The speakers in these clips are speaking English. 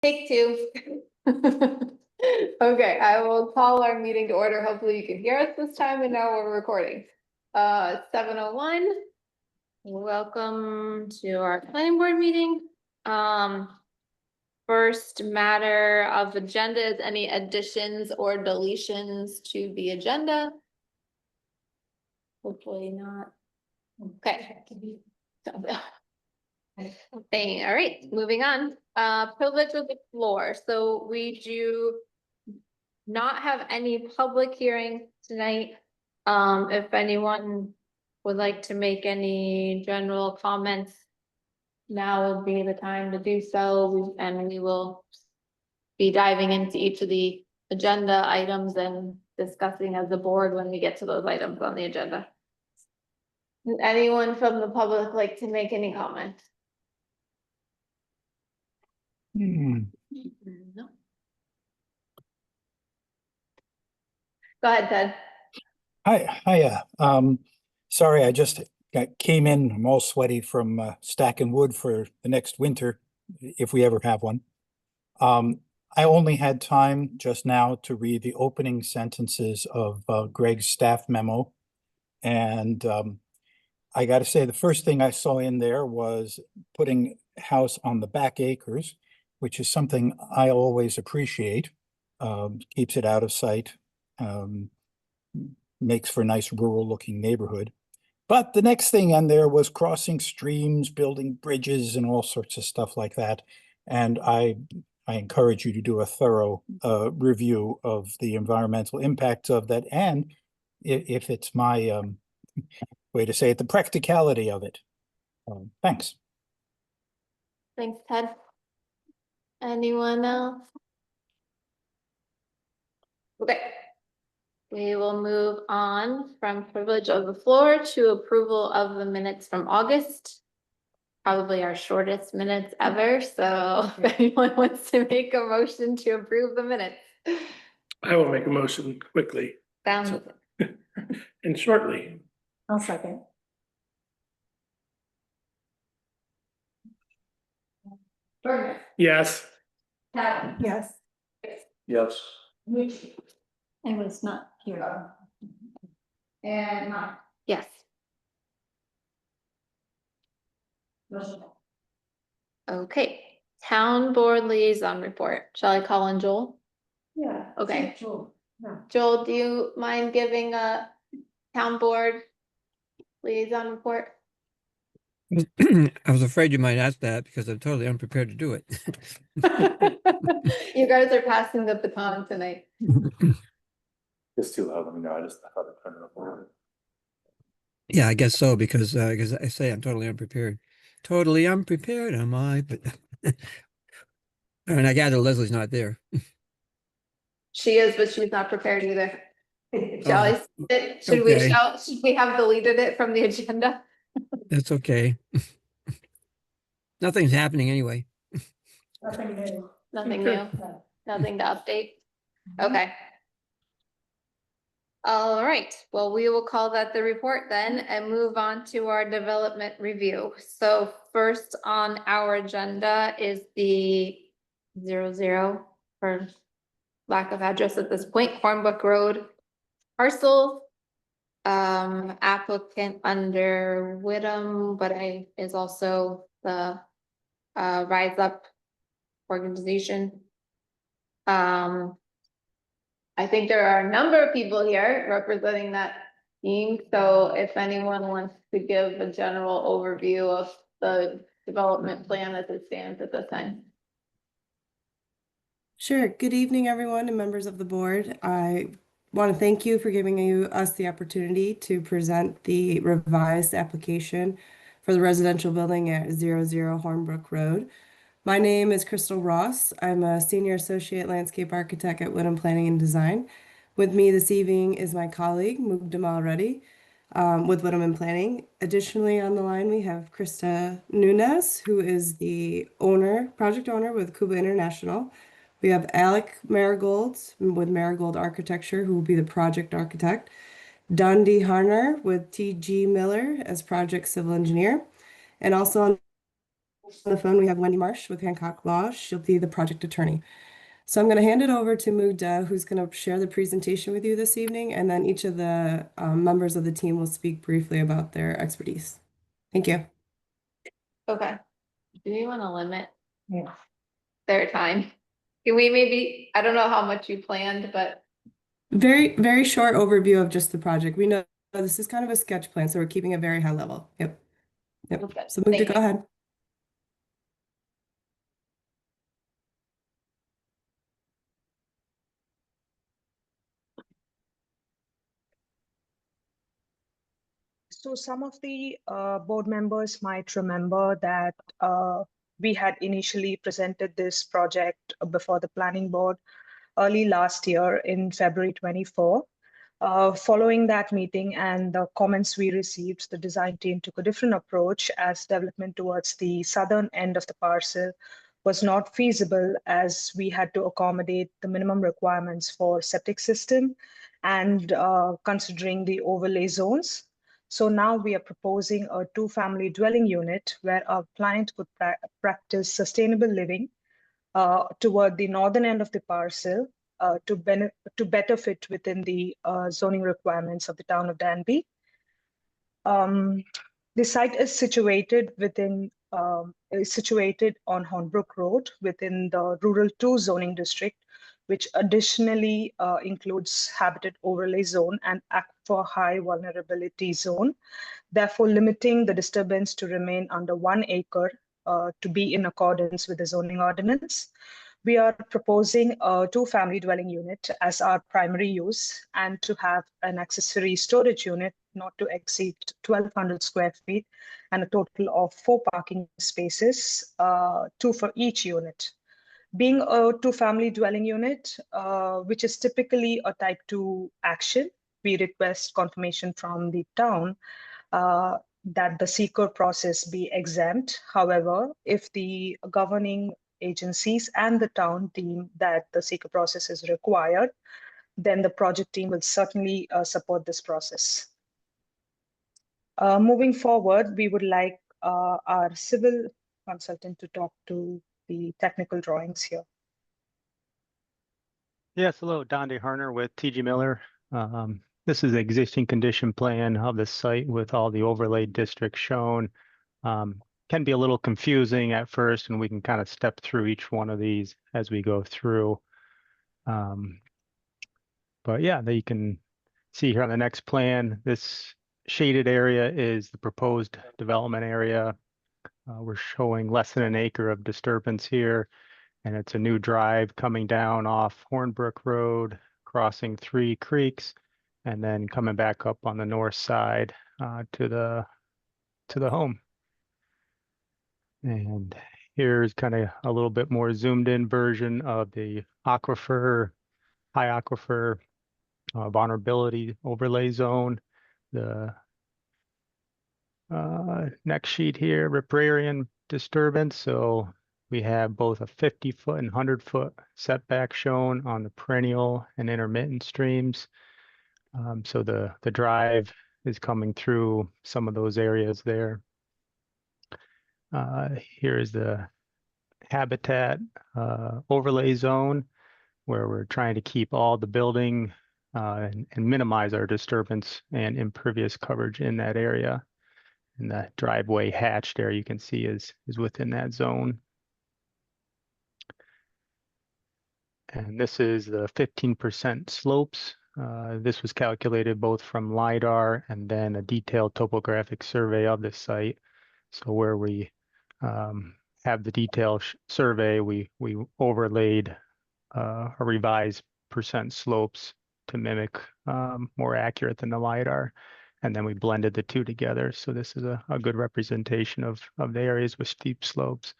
Take two. Okay, I will call our meeting to order. Hopefully you can hear us this time and now we're recording. 7:01. Welcome to our planning board meeting. First matter of agenda is any additions or deletions to the agenda? Hopefully not. Okay. Thing. All right, moving on. Privilege of the floor. So we do not have any public hearing tonight. If anyone would like to make any general comments, now would be the time to do so, and we will be diving into each of the agenda items and discussing as a board when we get to those items on the agenda. Does anyone from the public like to make any comments? No. Go ahead, Ted. Hiya. Sorry, I just came in. I'm all sweaty from stacking wood for the next winter, if we ever have one. I only had time just now to read the opening sentences of Greg's staff memo. And I got to say, the first thing I saw in there was putting house on the back acres, which is something I always appreciate. Keeps it out of sight. Makes for a nice rural looking neighborhood. But the next thing on there was crossing streams, building bridges and all sorts of stuff like that. And I encourage you to do a thorough review of the environmental impacts of that. And if it's my way to say it, the practicality of it. Thanks. Thanks, Ted. Anyone else? Okay. We will move on from privilege of the floor to approval of the minutes from August. Probably our shortest minutes ever. So if anyone wants to make a motion to approve the minutes. I will make a motion quickly Sounds and shortly. I'll second. Bergman. Yes. Ted. Yes. Yes. Mucci. I was not here. And Mike. Yes. Okay, town board liaison report. Shall I call on Joel? Yeah. Okay. Joel. Yeah. Joel, do you mind giving a town board liaison report? I was afraid you might ask that because I'm totally unprepared to do it. You guys are passing the baton tonight. It's too loud. Let me know. I thought I'd turn it up. Yeah, I guess so, because I say I'm totally unprepared. Totally unprepared, am I? But and I gather Leslie's not there. She is, but she's not prepared either. Shall I Oh, sit? Should we have deleted it from the agenda? That's okay. Nothing's happening anyway. Nothing new. Nothing new, nothing to update. Okay. All right, well, we will call that the report then and move on to our development review. So first on our agenda is the 00, for lack of address at this point, Hornbrook Road parcel. Applicant under Whittam, but is also the Rise Up organization. I think there are a number of people here representing that team. So if anyone wants to give a general overview of the development plan as it stands at this time. Sure. Good evening, everyone, and members of the board. I want to thank you for giving us the opportunity to present the revised application for the residential building at 00 Hornbrook Road. My name is Crystal Ross. I'm a senior associate landscape architect at Whittam Planning and Design. With me this evening is my colleague, Mugdamal Reddy, with Whittam Planning. Additionally, on the line, we have Krista Nunez, who is the project owner with Cuba International. We have Alec Marigold with Marigold Architecture, who will be the project architect. Danby Harner with TG Miller as project civil engineer. And also on On the phone, we have Wendy Marsh with Hancock Law. She'll be the project attorney. So I'm going to hand it over to Mugda, who's going to share the presentation with you this evening, and then each of the members of the team will speak briefly about their expertise. Thank you. Okay. Do you want to limit their time? Can we maybe, I don't know how much you planned, but Very, very short overview of just the project. We know this is kind of a sketch plan, so we're keeping it very high level. Yep. Okay. So Mugda, Thank go you. ahead. So some of the board members might remember that we had initially presented this project before the planning board early last year in February 24. Following that meeting and the comments we received, the design team took a different approach as development towards the southern end of the parcel was not feasible as we had to accommodate the minimum requirements for septic system and considering the overlay zones. So now we are proposing a 2-family dwelling unit where our client could practice sustainable living toward the northern end of the parcel to better fit within the zoning requirements of the town of Danby. The site is situated on Hornbrook Road within the Rural 2 zoning district, which additionally includes habitat overlay zone and aquifer high vulnerability zone, therefore limiting the disturbance to remain under 1 acre to be in accordance with the zoning ordinance. We are proposing a 2-family dwelling unit as our primary use and to have an accessory storage unit not to exceed 1,200 square feet and a total of 4 parking spaces, 2 for each unit. Being a 2-family dwelling unit, which is typically a type 2 action, we request confirmation from the town that the seeker process be exempt. However, if the governing agencies and the town deem that the seeker process is required, then the project team will certainly support this process. Moving forward, we would like our civil consultant to talk to the technical drawings here. Yes, hello, Danby with TG Miller. This is the existing condition plan of the site with all the overlay districts shown. Can be a little confusing at first, and we can kind of step through each one of these as we go through. But yeah, you can see here on the next plan, this shaded area is the proposed development area. We're showing less than 1 acre of disturbance here, and it's a new drive coming down off Hornbrook Road, crossing 3 creeks, and then coming back up on the north side to the home. And here's kind of a little bit more zoomed in version of the aquifer, high aquifer vulnerability overlay zone. The next sheet here, riparian disturbance. So we have both a 50-foot and 100-foot setback shown on the perennial and intermittent streams. So the drive is coming through some of those areas there. Here is the habitat overlay zone where we're trying to keep all the building and minimize our disturbance and impervious coverage in that area. And that driveway hatch there you can see is within that zone. And this is the 15% slopes. This was calculated both from LiDAR and then a detailed topographic survey of the site. So where we have the detailed survey, we overlaid a revised percent slopes to mimic more accurate than the LiDAR. And then we blended the two together. So this is a good representation of the areas with steep slopes.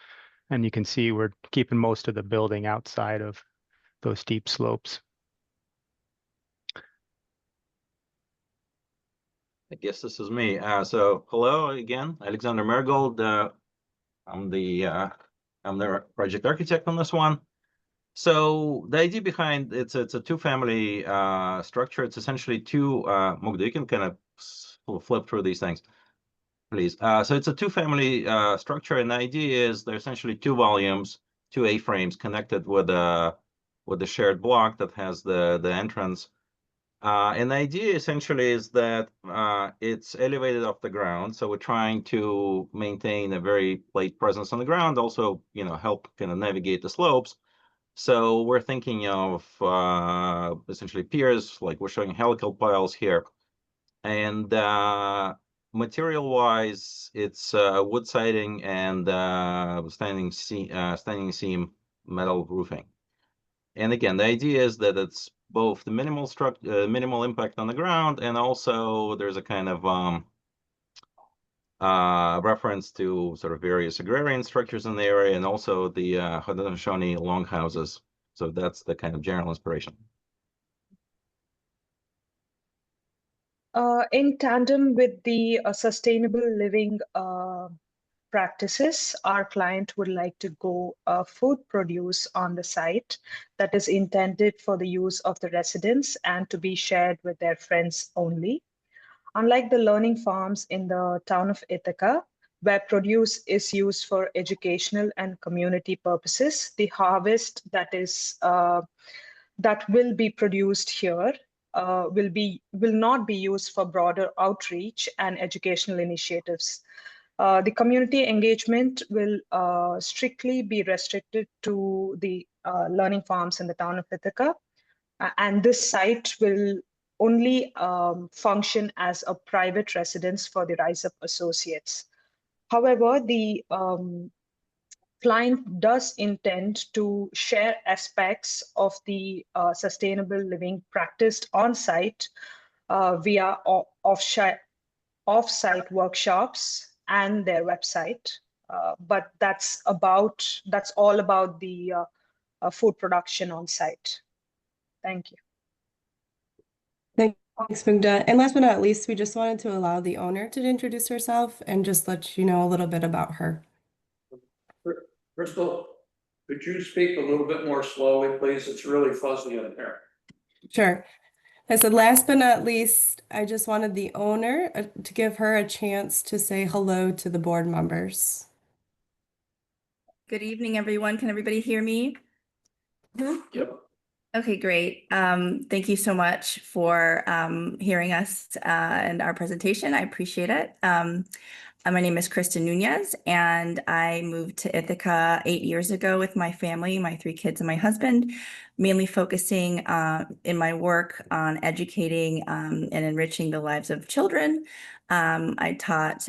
And you can see we're keeping most of the building outside of those steep slopes. I guess this is me. So hello again, Alexander Mergold. I'm the project architect on this one. So the idea behind it's a 2-family structure. It's essentially 2. Mugda, you can kind of flip through these things. please. So it's a two-family structure, and the idea is they're essentially two volumes, two A-frames connected with a shared block that has the entrance. And the idea essentially is that it's elevated off the ground, so we're trying to maintain a very light presence on the ground, also, help kind of navigate the slopes. So we're thinking of essentially piers, like we're showing helical piles here. And material-wise, it's wood siding and standing seam metal roofing. And again, the idea is that it's both the minimal impact on the ground, and also there's a kind of reference to sort of various agrarian structures in the area, and also the Haudenosaunee longhouses. So that's the kind of general inspiration. In tandem with the sustainable living practices, our client would like to go food produce on the site that is intended for the use of the residents and to be shared with their friends only. Unlike the learning farms in the town of Ithaca, where produce is used for educational and community purposes, the harvest that will be produced here will not be used for broader outreach and educational initiatives. The community engagement will strictly be restricted to the learning farms in the town of Ithaca, and this site will only function as a private residence for the Rise Up Associates. However, the client does intend to share aspects of the sustainable living practiced on site via off-site workshops and their website. But that's all about the food production on site. Thank you. Thanks, Magda. And last but not least, we just wanted to allow the owner to introduce herself and just let you know a little bit about her. Crystal, could you speak a little bit more slowly, please? It's really fuzzy in here. Sure. I said, last but not least, I just wanted the owner to give her a chance to say hello to the board members. Good evening, everyone. Can everybody hear me? Yep. Okay, great. Thank you so much for hearing us and our presentation. I appreciate it. My name is Kristen Nunez, and I moved to Ithaca 8 years ago with my family, my 3 kids and my husband, mainly focusing in my work on educating and enriching the lives of children. I taught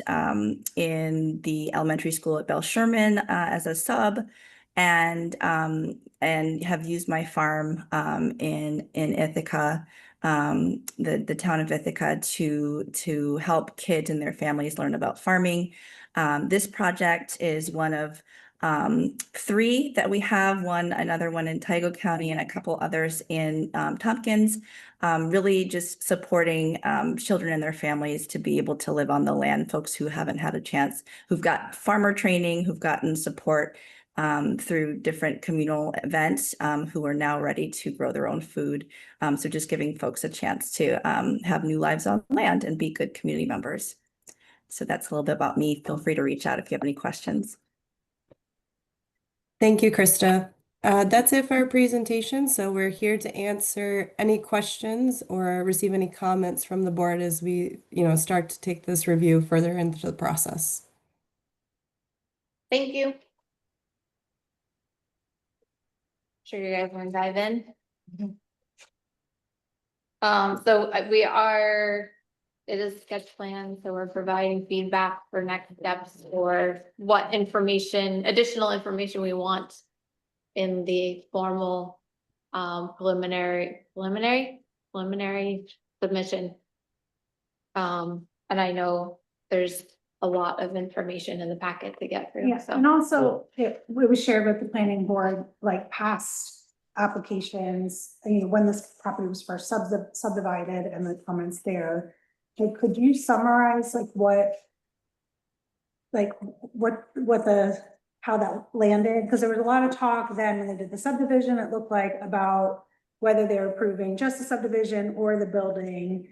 in the elementary school at Bell Sherman as a sub, and have used my farm in Ithaca, the town of Ithaca, to help kids and their families learn about farming. This project is one of 3 that we have, another one in Tioga County and a couple others in Tompkins, really just supporting children and their families to be able to live on the land, folks who haven't had a chance, who've got farmer training, who've gotten support through different communal events, who are now ready to grow their own food. So just giving folks a chance to have new lives on land and be good community members. So that's a little bit about me. Feel free to reach out if you have any questions. Thank you, Krista. That's it for our presentation. So we're here to answer any questions or receive any comments from the board as we, start to take this review further into the process. Thank you. Sure you guys want to dive in. So it is sketch plan, so we're providing feedback for next steps or what additional information we want in the formal preliminary submission. And I know there's a lot of information in the packet to get through. Yes, and also it was shared with the planning board, like past applications, when this property was first subdivided and the comments there. Could you summarize how that landed? Because there was a lot of talk then when they did the subdivision, it looked like about whether they were approving just the subdivision or the building.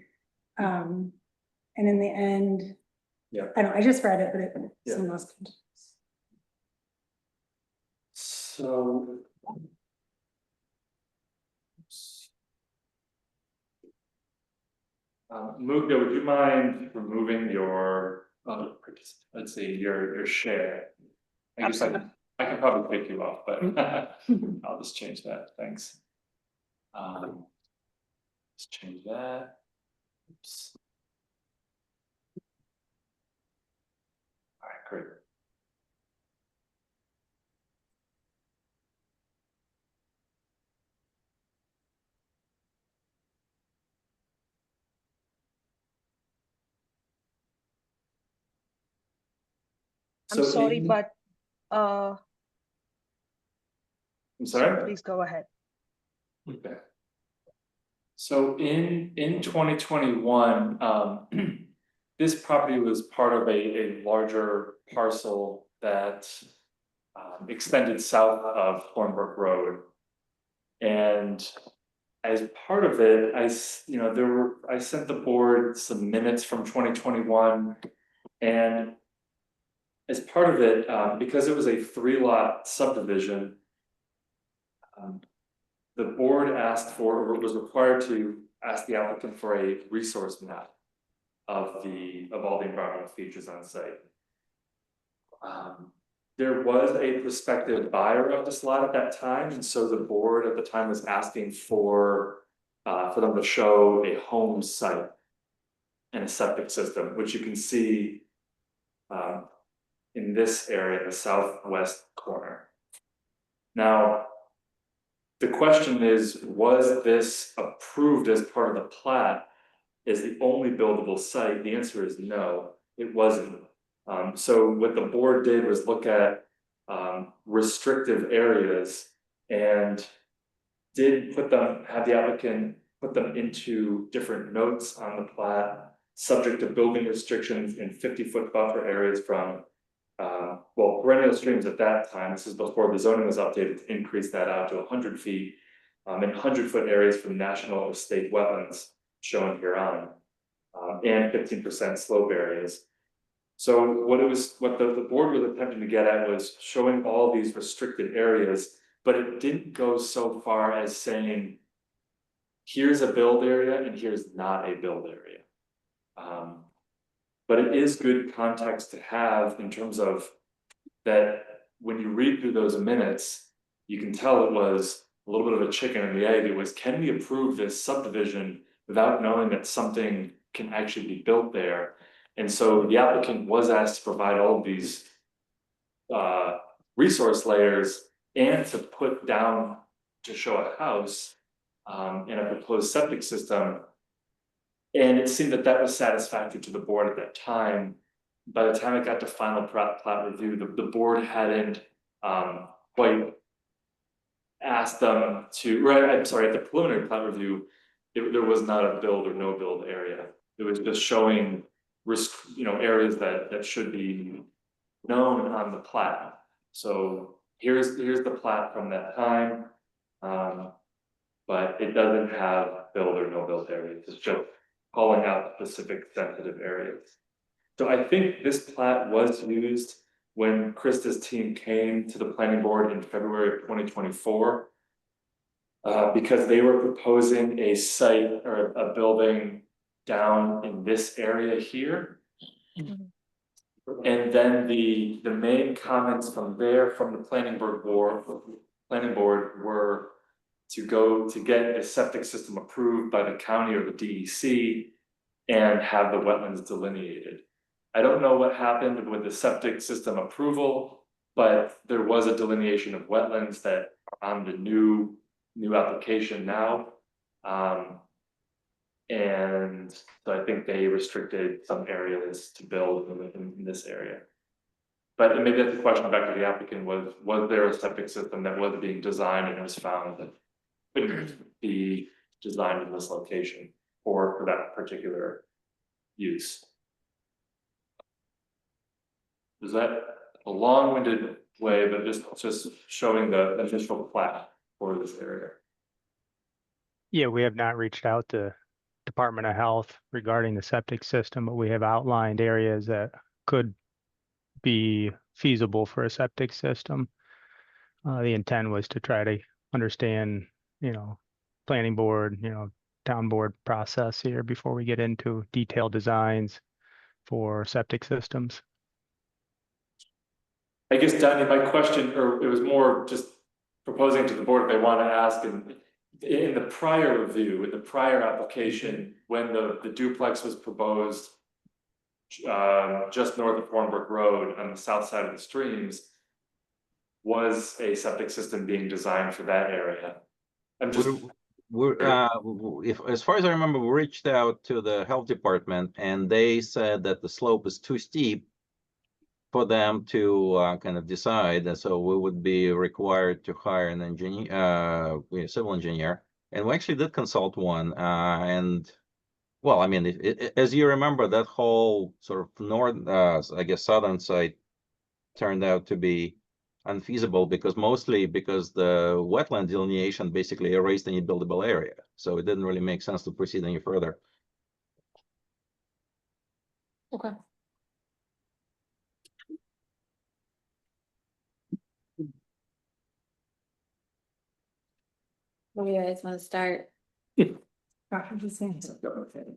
And in the end, I know, I just read it, but it, Yeah. someone else can. So. Mugda, would you mind removing your, let's see, your share? I guess I can probably pick you up, but I'll just change that, thanks. Let's change that. Oops. All right, great. I'm So sorry, in- but I'm so sorry? please go ahead. Okay. So in 2021, this property was part of a larger parcel that extended south of Hornbrook Road. And as part of it, I sent the board some minutes from 2021. And as part of it, because it was a 3-lot subdivision, the board asked for, or was required to ask the applicant for a resource map of all the environmental features on site. There was a prospective buyer of this lot at that time, and so the board at the time was asking for them to show a home site and a septic system, which you can see in this area, the southwest corner. Now, the question is, was this approved as part of the plat as the only buildable site? The answer is no, it wasn't. So what the board did was look at restrictive areas and did have the applicant put them into different notes on the plat, subject to building restrictions in 50-foot buffer areas from perennial streams at that time. This is before the zoning was updated to increase that out to 100 feet, and 100-foot areas from national or state wetlands shown here on, and 15% slope areas. So what the board was attempting to get at was showing all these restricted areas, but it didn't go so far as saying, here's a build area and here's not a build area. But it is good context to have in terms of that when you read through those minutes, you can tell it was a little bit of a chicken and the egg. It was, can we approve this subdivision without knowing that something can actually be built there? And so the applicant was asked to provide all of these resource layers and to put down to show a house in a proposed septic system. And it seemed that that was satisfactory to the board at that time. By the time it got to final plat review, the board hadn't quite asked them to, I'm sorry, at the preliminary plat review, there was not a build or no build area. It was just showing areas that should be known on the plat. So here's the plat from that time. But it doesn't have build or no build areas. It's just calling out specific sensitive areas. So I think this plat was used when Krista's team came to the planning board in February of 2024. Because they were proposing a site or a building down in this area here. And then the main comments from the planning board were to get a septic system approved by the county or the DEC and have the wetlands delineated. I don't know what happened with the septic system approval, but there was a delineation of wetlands that are on the new application now. And so I think they restricted some areas to build in this area. But maybe that's the question back to the applicant was there a septic system that was being designed and it was found that couldn't be designed in this location for that particular use? Is that a long-winded way, but just showing the initial plat for this area? Yeah, we have not reached out to Department of Health regarding the septic system, but we have outlined areas that could be feasible for a septic system. The intent was to try to understand, planning board, town board process here before we get into detailed designs for septic systems. I guess, Danny, my question, or it was more just proposing to the board if they want to ask, in the prior review, in the prior application, when the duplex was proposed just north of Hornbrook Road on the south side of the streams, was a septic system being designed for that area? I'm just, If, as far as I remember, we reached out to the health department and they said that the slope is too steep for them to kind of decide, and so we would be required to hire an engineer, civil engineer, and we actually did consult one, and well, I mean, as you remember, that whole sort of north, I guess, southern side turned out to be unfeasible mostly because the wetland delineation basically erased any buildable area, so it didn't really make sense to proceed any further. Okay. Where do you guys want to start?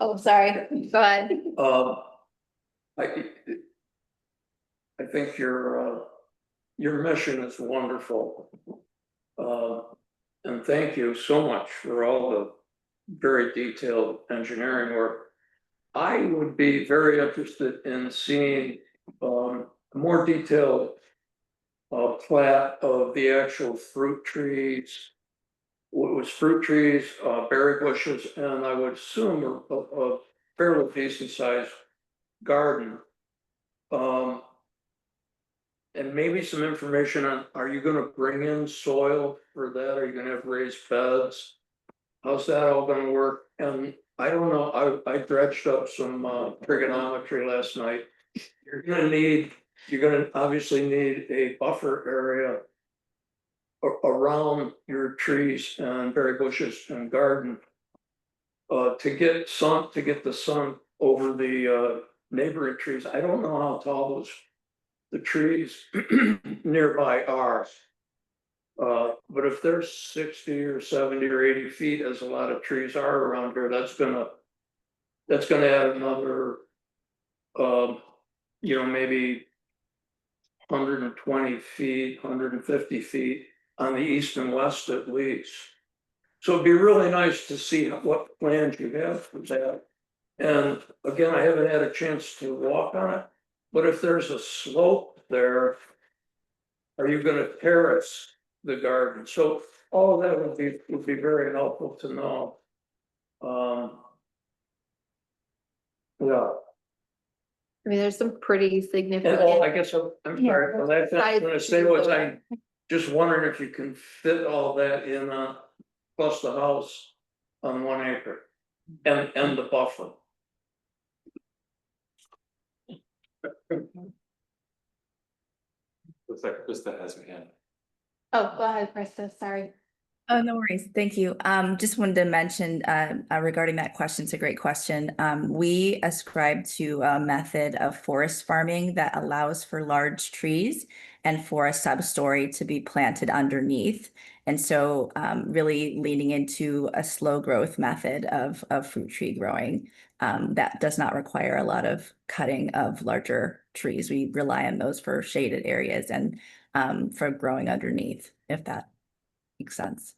Oh, sorry, go ahead. I think your mission is wonderful. And thank you so much for all the very detailed engineering work. I would be very interested in seeing a more detailed plat of the actual fruit trees. What was fruit trees, berry bushes, and I would assume a fairly decent sized garden. And maybe some information on, are you gonna bring in soil for that? Are you gonna have raised beds? How's that all gonna work? And I don't know, I dredged up some trigonometry last night. You're gonna obviously need a buffer area around your trees and berry bushes and garden. To get the sun over the neighboring trees. I don't know how tall the trees nearby are. But if they're 60 or 70 or 80 feet, as a lot of trees are around here, that's gonna add another, maybe 120 feet, 150 feet on the east and west at least. So it'd be really nice to see what plans you have for that. And again, I haven't had a chance to walk on it, but if there's a slope there, are you gonna terrace the garden? So all of that would be very helpful to know. Yeah. I mean, there's some pretty And significant. I guess I'm sorry, the last thing I was gonna say was I'm just wondering if you can fit all that in, plus the house on 1 acre and the buffer. looks like Krista has her hand. Oh, go ahead, Krista, sorry. Oh, no worries. Thank you. Just wanted to mention regarding that question, it's a great question. We ascribe to a method of forest farming that allows for large trees and for a substory to be planted underneath. And so really leaning into a slow growth method of fruit tree growing that does not require a lot of cutting of larger trees. We rely on those for shaded areas and for growing underneath, if that makes sense.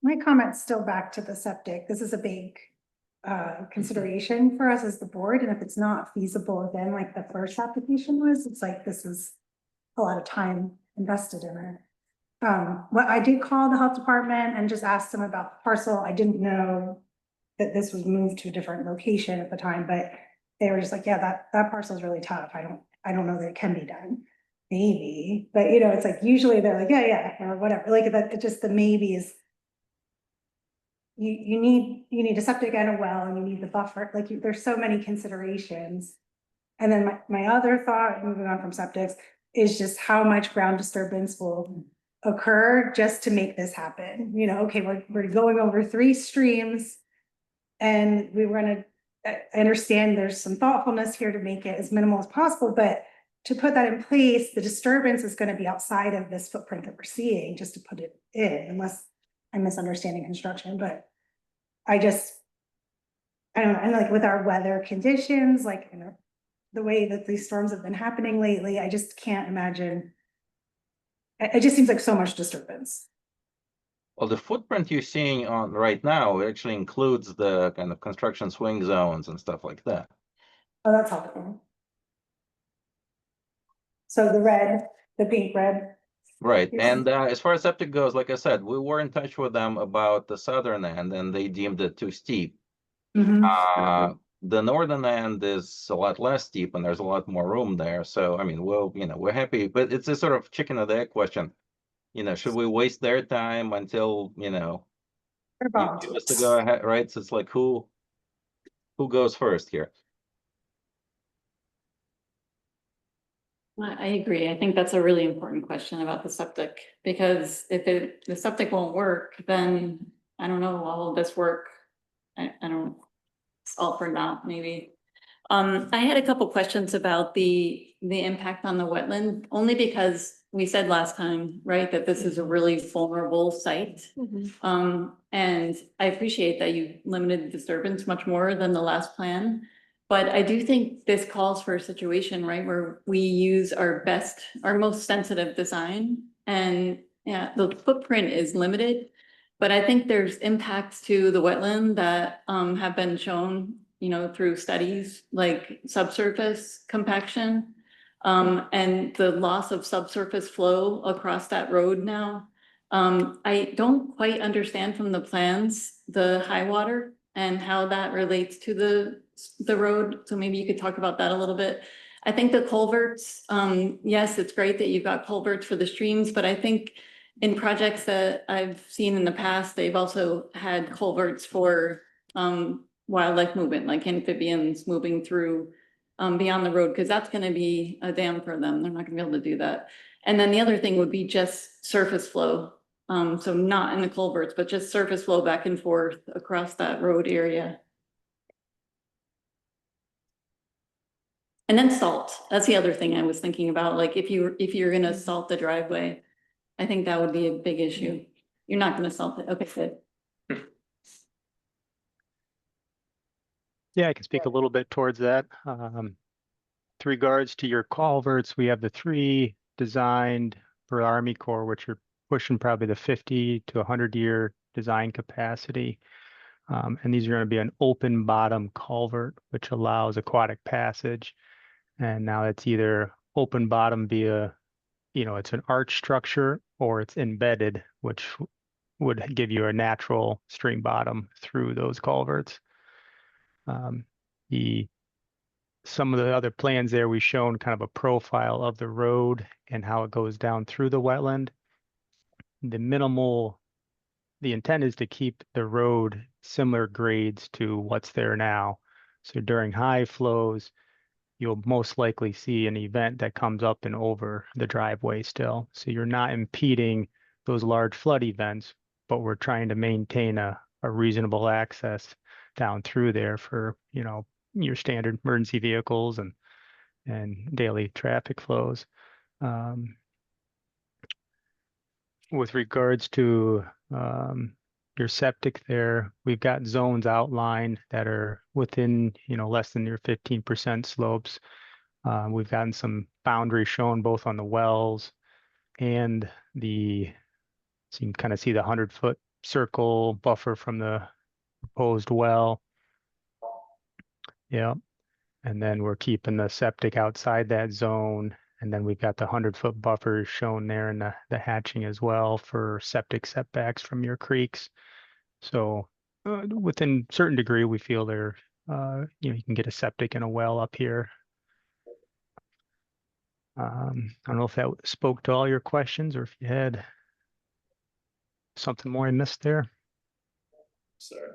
My comment's still back to the septic. This is a big consideration for us as the board, and if it's not feasible, then like the first application was, it's like this is a lot of time invested in it. Well, I did call the health department and just asked them about the parcel. I didn't know that this was moved to a different location at the time, but they were just like, yeah, that parcel is really tough. I don't know that it can be done. Maybe, but it's like usually they're like, yeah, or whatever. Like that, just the maybe is. You need a septic and a well, and you need the buffer. Like there's so many considerations. And then my other thought, moving on from septics, is just how much ground disturbance will occur just to make this happen. You know, okay, we're going over 3 streams. And we were gonna, I understand there's some thoughtfulness here to make it as minimal as possible, but to put that in place, the disturbance is gonna be outside of this footprint that we're seeing, just to put it in, unless I'm misunderstanding construction, but I just, I don't know, and like with our weather conditions, like, you know, the way that these storms have been happening lately, I just can't imagine. It just seems like so much disturbance. Well, the footprint you're seeing on right now actually includes the kind of construction swing zones and stuff like that. Oh, that's helpful. So the pink red. Right, Yes. and as far as septic goes, like I said, we were in touch with them about the southern end, and they deemed it too steep. Mhm. The northern end is a lot less steep, and there's a lot more room there. So, I mean, we're happy, but it's a sort of chicken or the egg question. You know, should we waste their time until, you know, you give us the go ahead, right? So it's like who goes first here? I agree. I think that's a really important question about the septic, because if the septic won't work, then I don't know, all of this work, I don't, it's all for naught, maybe. I had a couple questions about the impact on the wetland, only because we said last time, right, that this is a really vulnerable site. And I appreciate that you limited disturbance much more than the last plan. But I do think this calls for a situation, right, where we use our most sensitive design. And yeah, the footprint is limited, but I think there's impacts to the wetland that have been shown, you know, through studies like subsurface compaction. And the loss of subsurface flow across that road now. I don't quite understand from the plans, the high water and how that relates to the road. So maybe you could talk about that a little bit. I think the culverts, yes, it's great that you've got culverts for the streams, but I think in projects that I've seen in the past, they've also had culverts for wildlife movement, like amphibians moving through beyond the road, because that's going to be a dam for them. They're not going to be able to do that. And then the other thing would be just surface flow. So not in the culverts, but just surface flow back and forth across that road area. And then salt. That's the other thing I was thinking about. Like if you're going to salt the driveway, I think that would be a big issue. You're not going to salt it. Okay, good. Yeah, I can speak a little bit towards that. With regards to your culverts, we have the 3 designed for Army Corps, which are pushing probably the 50 to 100-year design capacity. And these are going to be an open bottom culvert, which allows aquatic passage. And now it's either open bottom via, you know, it's an arch structure, or it's embedded, which would give you a natural stream bottom through those culverts. Some of the other plans there, we've shown kind of a profile of the road and how it goes down through the wetland. The intent is to keep the road similar grades to what's there now. So during high flows, you'll most likely see an event that comes up and over the driveway still. So you're not impeding those large flood events, but we're trying to maintain a reasonable access down through there for, you know, your standard emergency vehicles and daily traffic flows. With regards to your septic there, we've got zones outlined that are within, you know, less than your 15% slopes. We've gotten some boundaries shown both on the wells and so you can kind of see the 100-foot circle buffer from the proposed well. Yeah. And then we're keeping the septic outside that zone. And then we've got the 100-foot buffer shown there in the hatching as well for septic setbacks from your creeks. So within certain degree, we feel there, you know, you can get a septic and a well up here. I don't know if that spoke to all your questions or if you had something more I missed there. Sorry.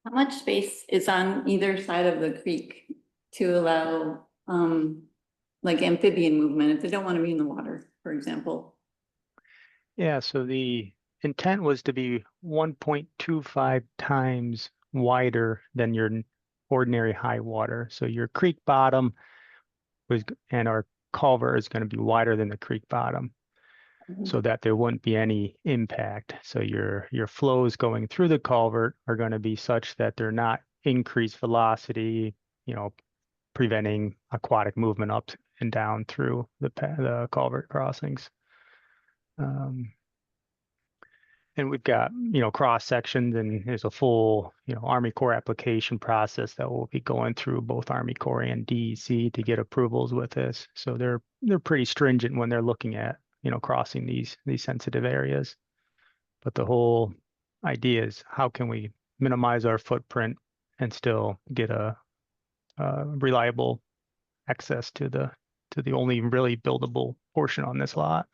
How much space is on either side of the creek to allow like amphibian movement, if they don't want to be in the water, for example. Yeah, so the intent was to be 1.25 times wider than your ordinary high water. So your creek bottom and our culvert is going to be wider than the creek bottom, so that there wouldn't be any impact. So your flows going through the culvert are going to be such that they're not increased velocity, preventing aquatic movement up and down through the culvert crossings. And we've got, cross sections, and there's a full, Army Corps application process that we'll be going through, both Army Corps and DEC, to get approvals with this. So they're pretty stringent when they're looking at, crossing these sensitive areas. But the whole idea is, how can we minimize our footprint and still get a reliable access to the only really buildable portion on this lot.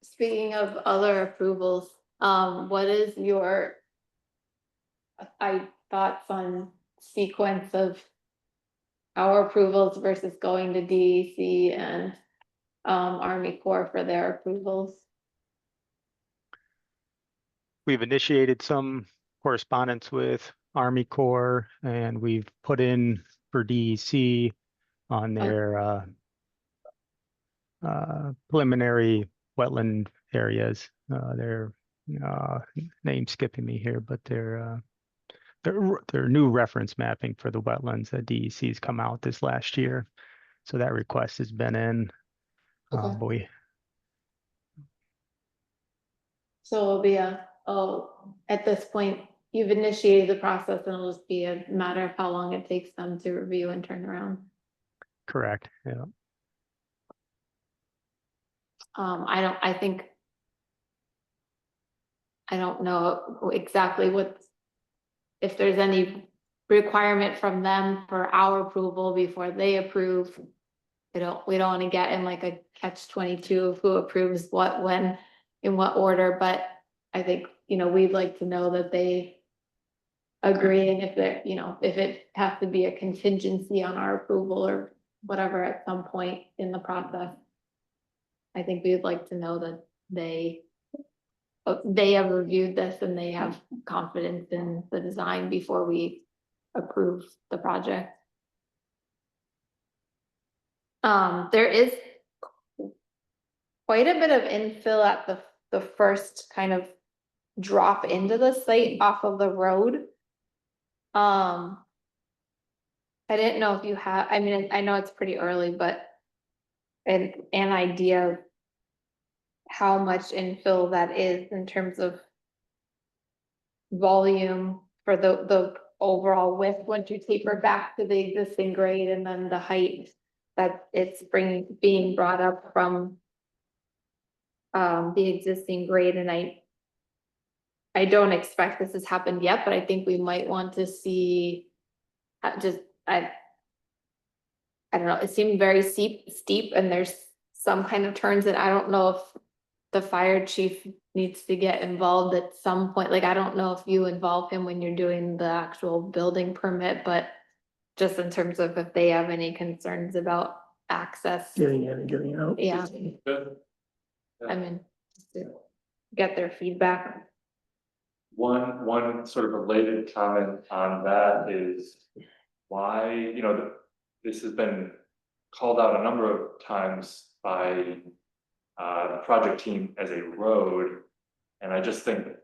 Speaking of other approvals, what is your thoughts on sequence of our approvals versus going to DEC and Army Corps for their approvals? We've initiated some correspondence with Army Corps, and we've put in for DEC on their preliminary wetland areas. Their name skipping me here, but their new reference mapping for the wetlands that DEC's come out this last year. So that request has been in. Okay. So it'll be at this point, you've initiated the process, and it'll just be a matter of how long it takes them to review and turn around. Correct. Yeah. I don't know exactly if there's any requirement from them for our approval before they approve. We don't want to get in like a catch-22 of who approves what, when, in what order, but I think, we'd like to know that they agree, and if they're, if it has to be a contingency on our approval or whatever at some point in the process. I think we'd like to know that they have reviewed this and they have confidence in the design before we approve the project. There is quite a bit of infill at the first kind of drop into the site off of the road. I didn't know if you have, I mean, I know it's pretty early, but an idea of how much infill that is in terms of volume for the overall width, once you taper back to the existing grade, and then the height that it's being brought up from the existing grade. And I don't expect this has happened yet, but I think we might want to see I don't know, it seemed very steep, and there's some kind of turns that I don't know if the fire chief needs to get involved at some point. Like, I don't know if you involve him when you're doing the actual building permit, but just in terms of if they have any concerns about access. Getting in and getting out. Yeah, Good. I mean, to get their feedback. One sort of related comment on that is why, this has been called out a number of times by the project team as a road. And I just think that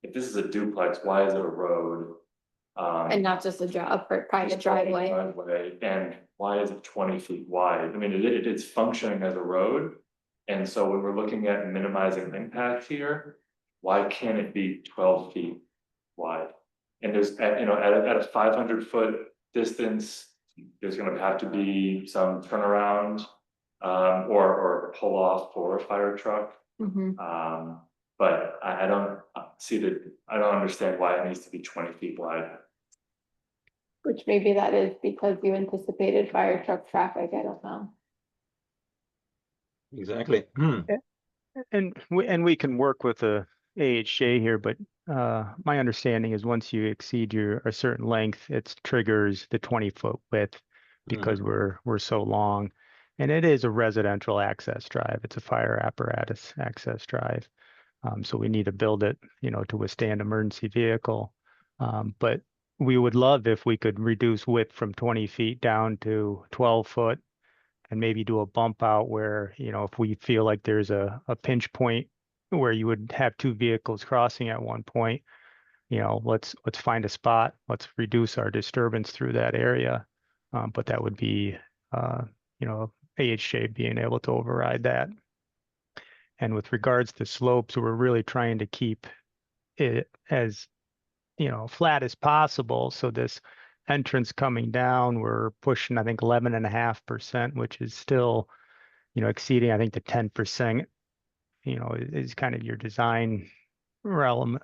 if this is a duplex, why is it a road? And not just a private driveway. And why is it 20 feet wide? I mean, it's functioning as a road. And so when we're looking at minimizing impact here, why can't it be 12 feet wide? And there's, at a 500-foot distance, there's going to have to be some turnaround or pull off for a fire truck. But I don't understand why it needs to be 20 feet wide. Which maybe that is because you anticipated fire truck traffic, I don't know. Exactly. And we can work with the AHJ here, but my understanding is once you exceed a certain length, it triggers the 20-foot width. because we're so long. And it is a residential access drive. It's a fire apparatus access drive. So we need to build it, to withstand emergency vehicle. But we would love if we could reduce width from 20 feet down to 12 foot and maybe do a bump out where, if we feel like there's a pinch point where you would have two vehicles crossing at one point, let's find a spot, let's reduce our disturbance through that area. But that would be, AHJ being able to override that. And with regards to slopes, we're really trying to keep it as, flat as possible. So this entrance coming down, we're pushing, I think, 11.5%, which is still, exceeding, I think, the 10%, is kind of your design realm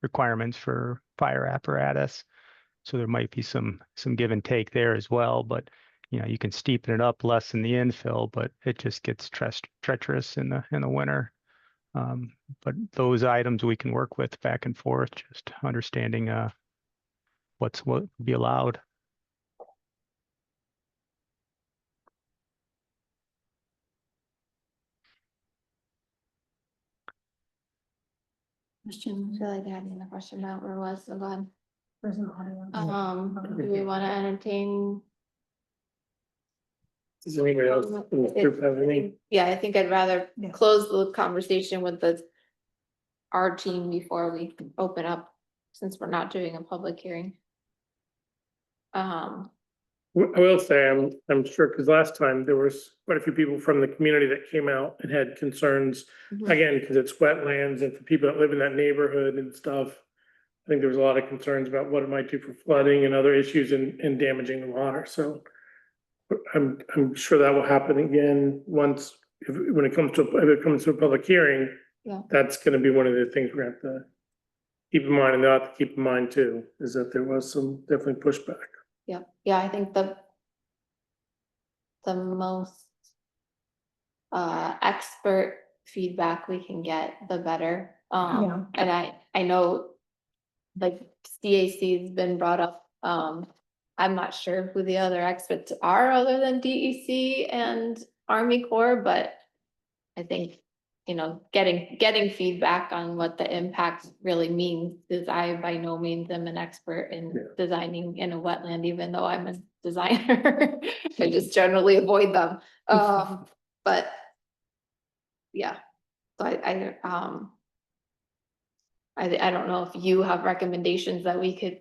requirements for fire apparatus. So there might be some give and take there as well. But you can steepen it up less than the infill, but it just gets treacherous in the winter. But those items we can work with back and forth, just understanding what would be allowed. Question, I feel like I had another question about where it was, so go ahead. There's an audio. Do we want to entertain? Does anybody else in the group have any? Yeah, I think I'd rather Yeah. close the conversation with our team before we open up, since we're not doing a public hearing. I will say, I'm sure, because last time there was quite a few people from the community that came out and had concerns. Mhm. Again, because it's wetlands and for people that live in that neighborhood and stuff. I think there was a lot of concerns about what it might do for flooding and other issues and damaging the water, so. I'm sure that will happen again once, when it comes to a public hearing. Yeah. That's gonna be one of the things we're gonna have to keep in mind, and they'll have to keep in mind too, is that there was some definitely pushback. Yeah, I think the most expert feedback we can get, the better. Yeah. And I know like CAC has been brought up. I'm not sure who the other experts are other than DEC and Army Corps, but I think, getting feedback on what the impact really means, because I by no means am an expert in designing in a wetland, even though I'm a designer. I just generally avoid them. But yeah, so I don't know if you have recommendations that we could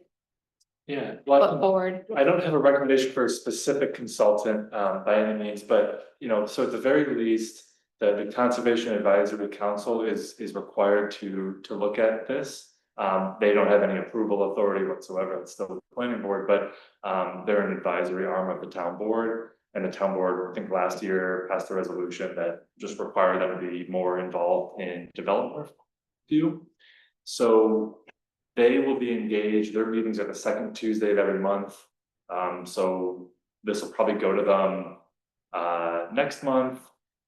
Yeah, put forward. I don't have a recommendation for a specific consultant by any means, but so at the very least, the Conservation Advisory Council is required to look at this. They don't have any approval authority whatsoever. It's still the planning board, but they're an advisory arm of the town board. And the town board, I think last year, passed a resolution that just required them to be more involved in development review. So they will be engaged. Their meetings are the second Tuesday of every month. So this will probably go to them next month,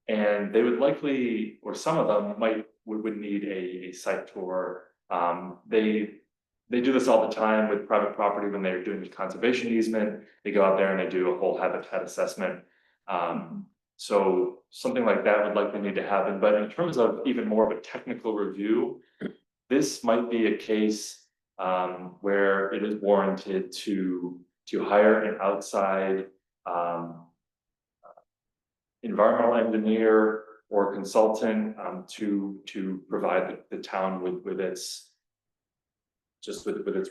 and they would likely, or some of them would need a site tour. They do this all the time with private property when they're doing the conservation easement. They go out there and they do a whole habitat assessment. So something like that would likely need to happen. But in terms of even more of a technical review, this might be a case where it is warranted to hire an outside environmental engineer or consultant to provide the town with its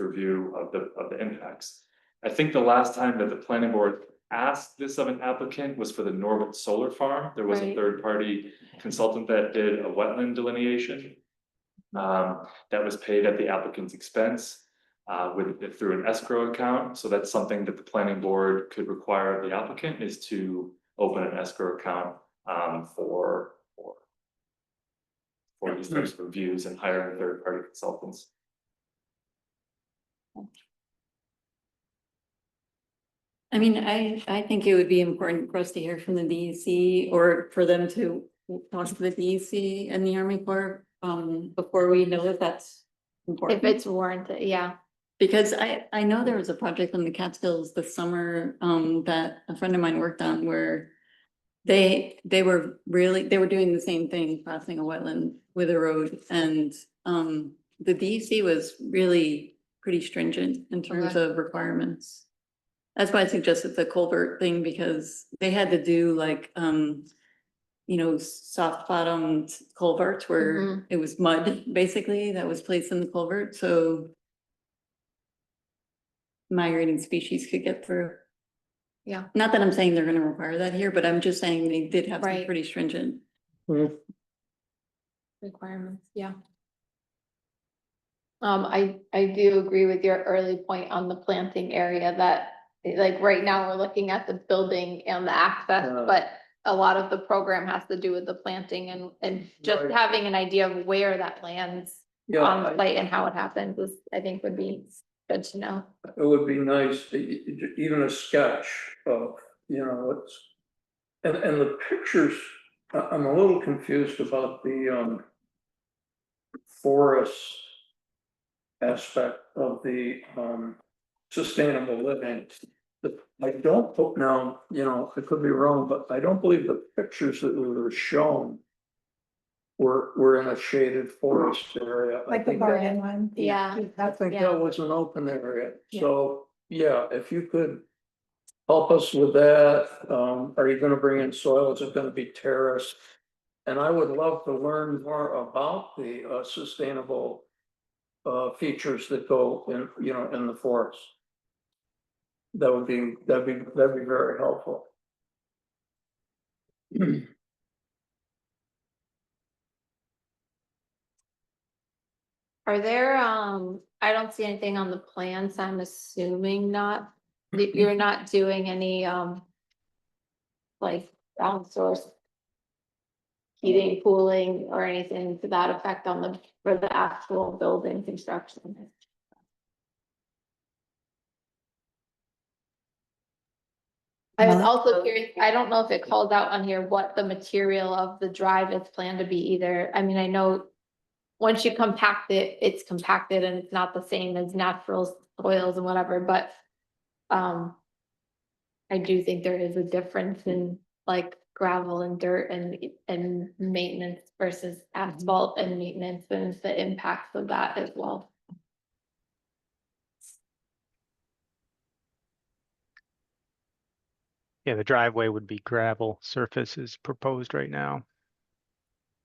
review of the impacts. I think the last time that the planning board asked this of an applicant was for the Norwood Solar Farm. There was a third-party consultant that did a wetland delineation that was paid at the applicant's expense through an escrow account. So that's something that the planning board could require of the applicant, is to open an escrow account for these types of reviews and hiring third-party consultants. I mean, I think it would be important for us to hear from the DEC, or for them to talk to the DEC and the Army Corps before we know if that's important. If it's warranted, yeah. Because I know there was a project in the Catskills this summer, that a friend of mine worked on where they were doing the same thing, crossing a wetland with a road, and, the DEC was really pretty stringent in terms Okay. of requirements. That's why I suggested the culvert thing, because they had to do like, soft bottomed culverts where Mhm. it was mud, basically, that was placed in the culvert, so migrating species could get through. Yeah. Not that I'm saying they're gonna require that here, but I'm just saying they did have some Right. pretty stringent. Requirements, yeah. I do agree with your early point on the planting area that, like, right now, we're looking at the building and the access, Yeah. but a lot of the program has to do with the planting and just Right. having an idea of where that lands Yeah, on the site and how it happens is, I think, would be good to know. it would be nice, even a sketch of, what's. And the pictures, I'm a little confused about the forest aspect of the sustainable living. I don't put now, I could be wrong, but I don't believe the pictures that were shown were in a shaded forest area. I Like the think garden one. Yeah. That's think Yeah. that was an open area, Yeah. so, yeah, if you could help us with that, are you gonna bring in soil, is it gonna be terraced? And I would love to learn more about the sustainable features that go in, in the forest. That'd be very helpful. Are there, I don't see anything on the plans, I'm assuming not, that you're not doing any, like, ground source heating, cooling, or anything to that effect for the actual building construction. I was also curious, I don't know if it calls out on here what the material of the drive is planned to be either. I mean, I know once you compact it, it's compacted and it's not the same as natural soils and whatever, but I do think there is a difference in like gravel and dirt and maintenance versus asphalt and maintenance and the impacts of that as well. Yeah, the driveway would be gravel surface is proposed right now.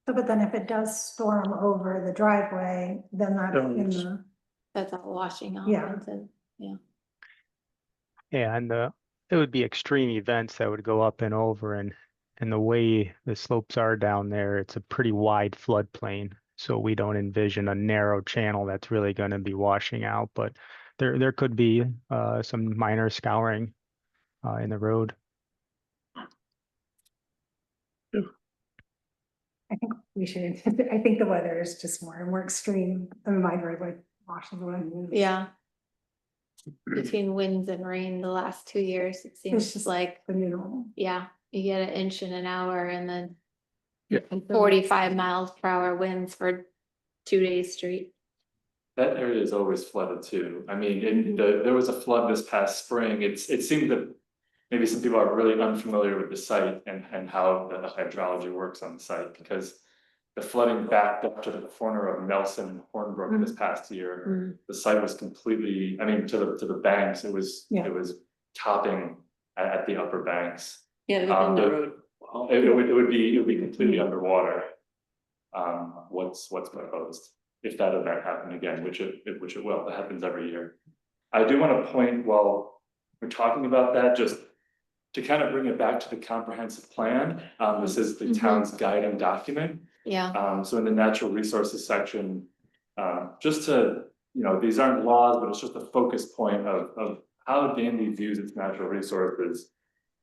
So, but then if it does storm over the driveway, then that's in the, That's all washing off. Yeah. into- Yeah, and it would be extreme events that would go up and over, and the way the slopes are down there, it's a pretty wide floodplain. So we don't envision a narrow channel that's really going to be washing out, but there could be some minor scouring in the road. I think we should, I think the weather is just more extreme than my driveway washes away. Yeah. Between winds and rain the last 2 years, it seems just like, The new normal. yeah, you get 1 inch in an hour and then Yeah. 45 miles per hour winds for 2 days straight. That area is always flooded too. I mean, there was a flood this past spring. It seemed that maybe some people are really unfamiliar with the site and how the hydrology works on the site, because the flooding backed up to the corner of Nelson and Hornbrook this past year. The site was completely, I mean, to the banks, it was topping at the upper banks. Yeah, within the road. It would be completely underwater. What's proposed, if that event happened again, which it will, that happens every year. I do want to point, while we're talking about that, just to kind of bring it back to the comprehensive plan. This is the town's guiding document. Yeah. So in the natural resources section, just to, these aren't laws, but it's just a focus point of how Danby views its natural resources.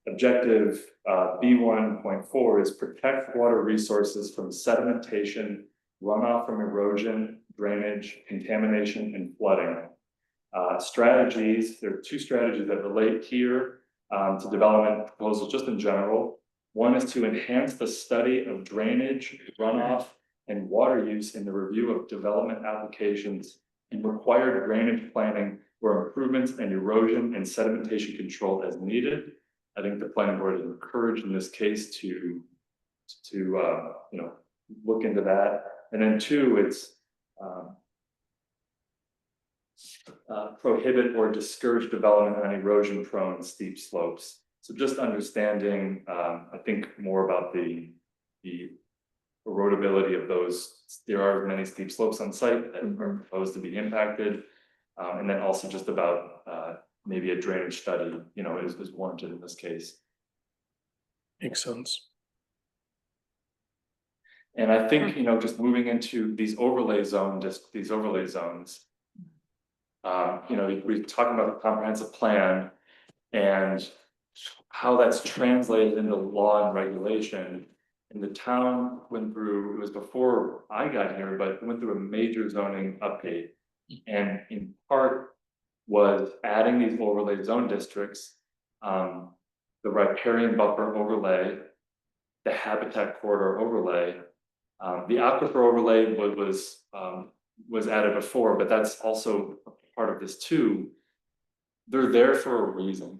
Objective B1.4 is protect water resources from sedimentation, runoff from erosion, drainage, contamination, and flooding. Strategies, there are 2 strategies that relate here to development proposals just in general. One is to enhance the study of drainage, runoff, and water use in the review of development applications and required drainage planning for improvements and erosion and sedimentation control as needed. I think the planning board is encouraged in this case to look into that. And then two, it's prohibit or discourage development on erosion prone steep slopes. So just understanding, I think more about the erodibility of those. There are many steep slopes on site that are proposed to be impacted. And then also just about maybe a drainage study, is warranted in this case. Makes sense. And I think, just moving into these overlay zones, we're talking about the comprehensive plan and how that's translated into law and regulation. And the town went through, it was before I got here, but went through a major zoning update. And in part was adding these overlay zone districts, the riparian buffer overlay, the habitat corridor overlay. The aquifer overlay was added before, but that's also part of this too. They're there for a reason.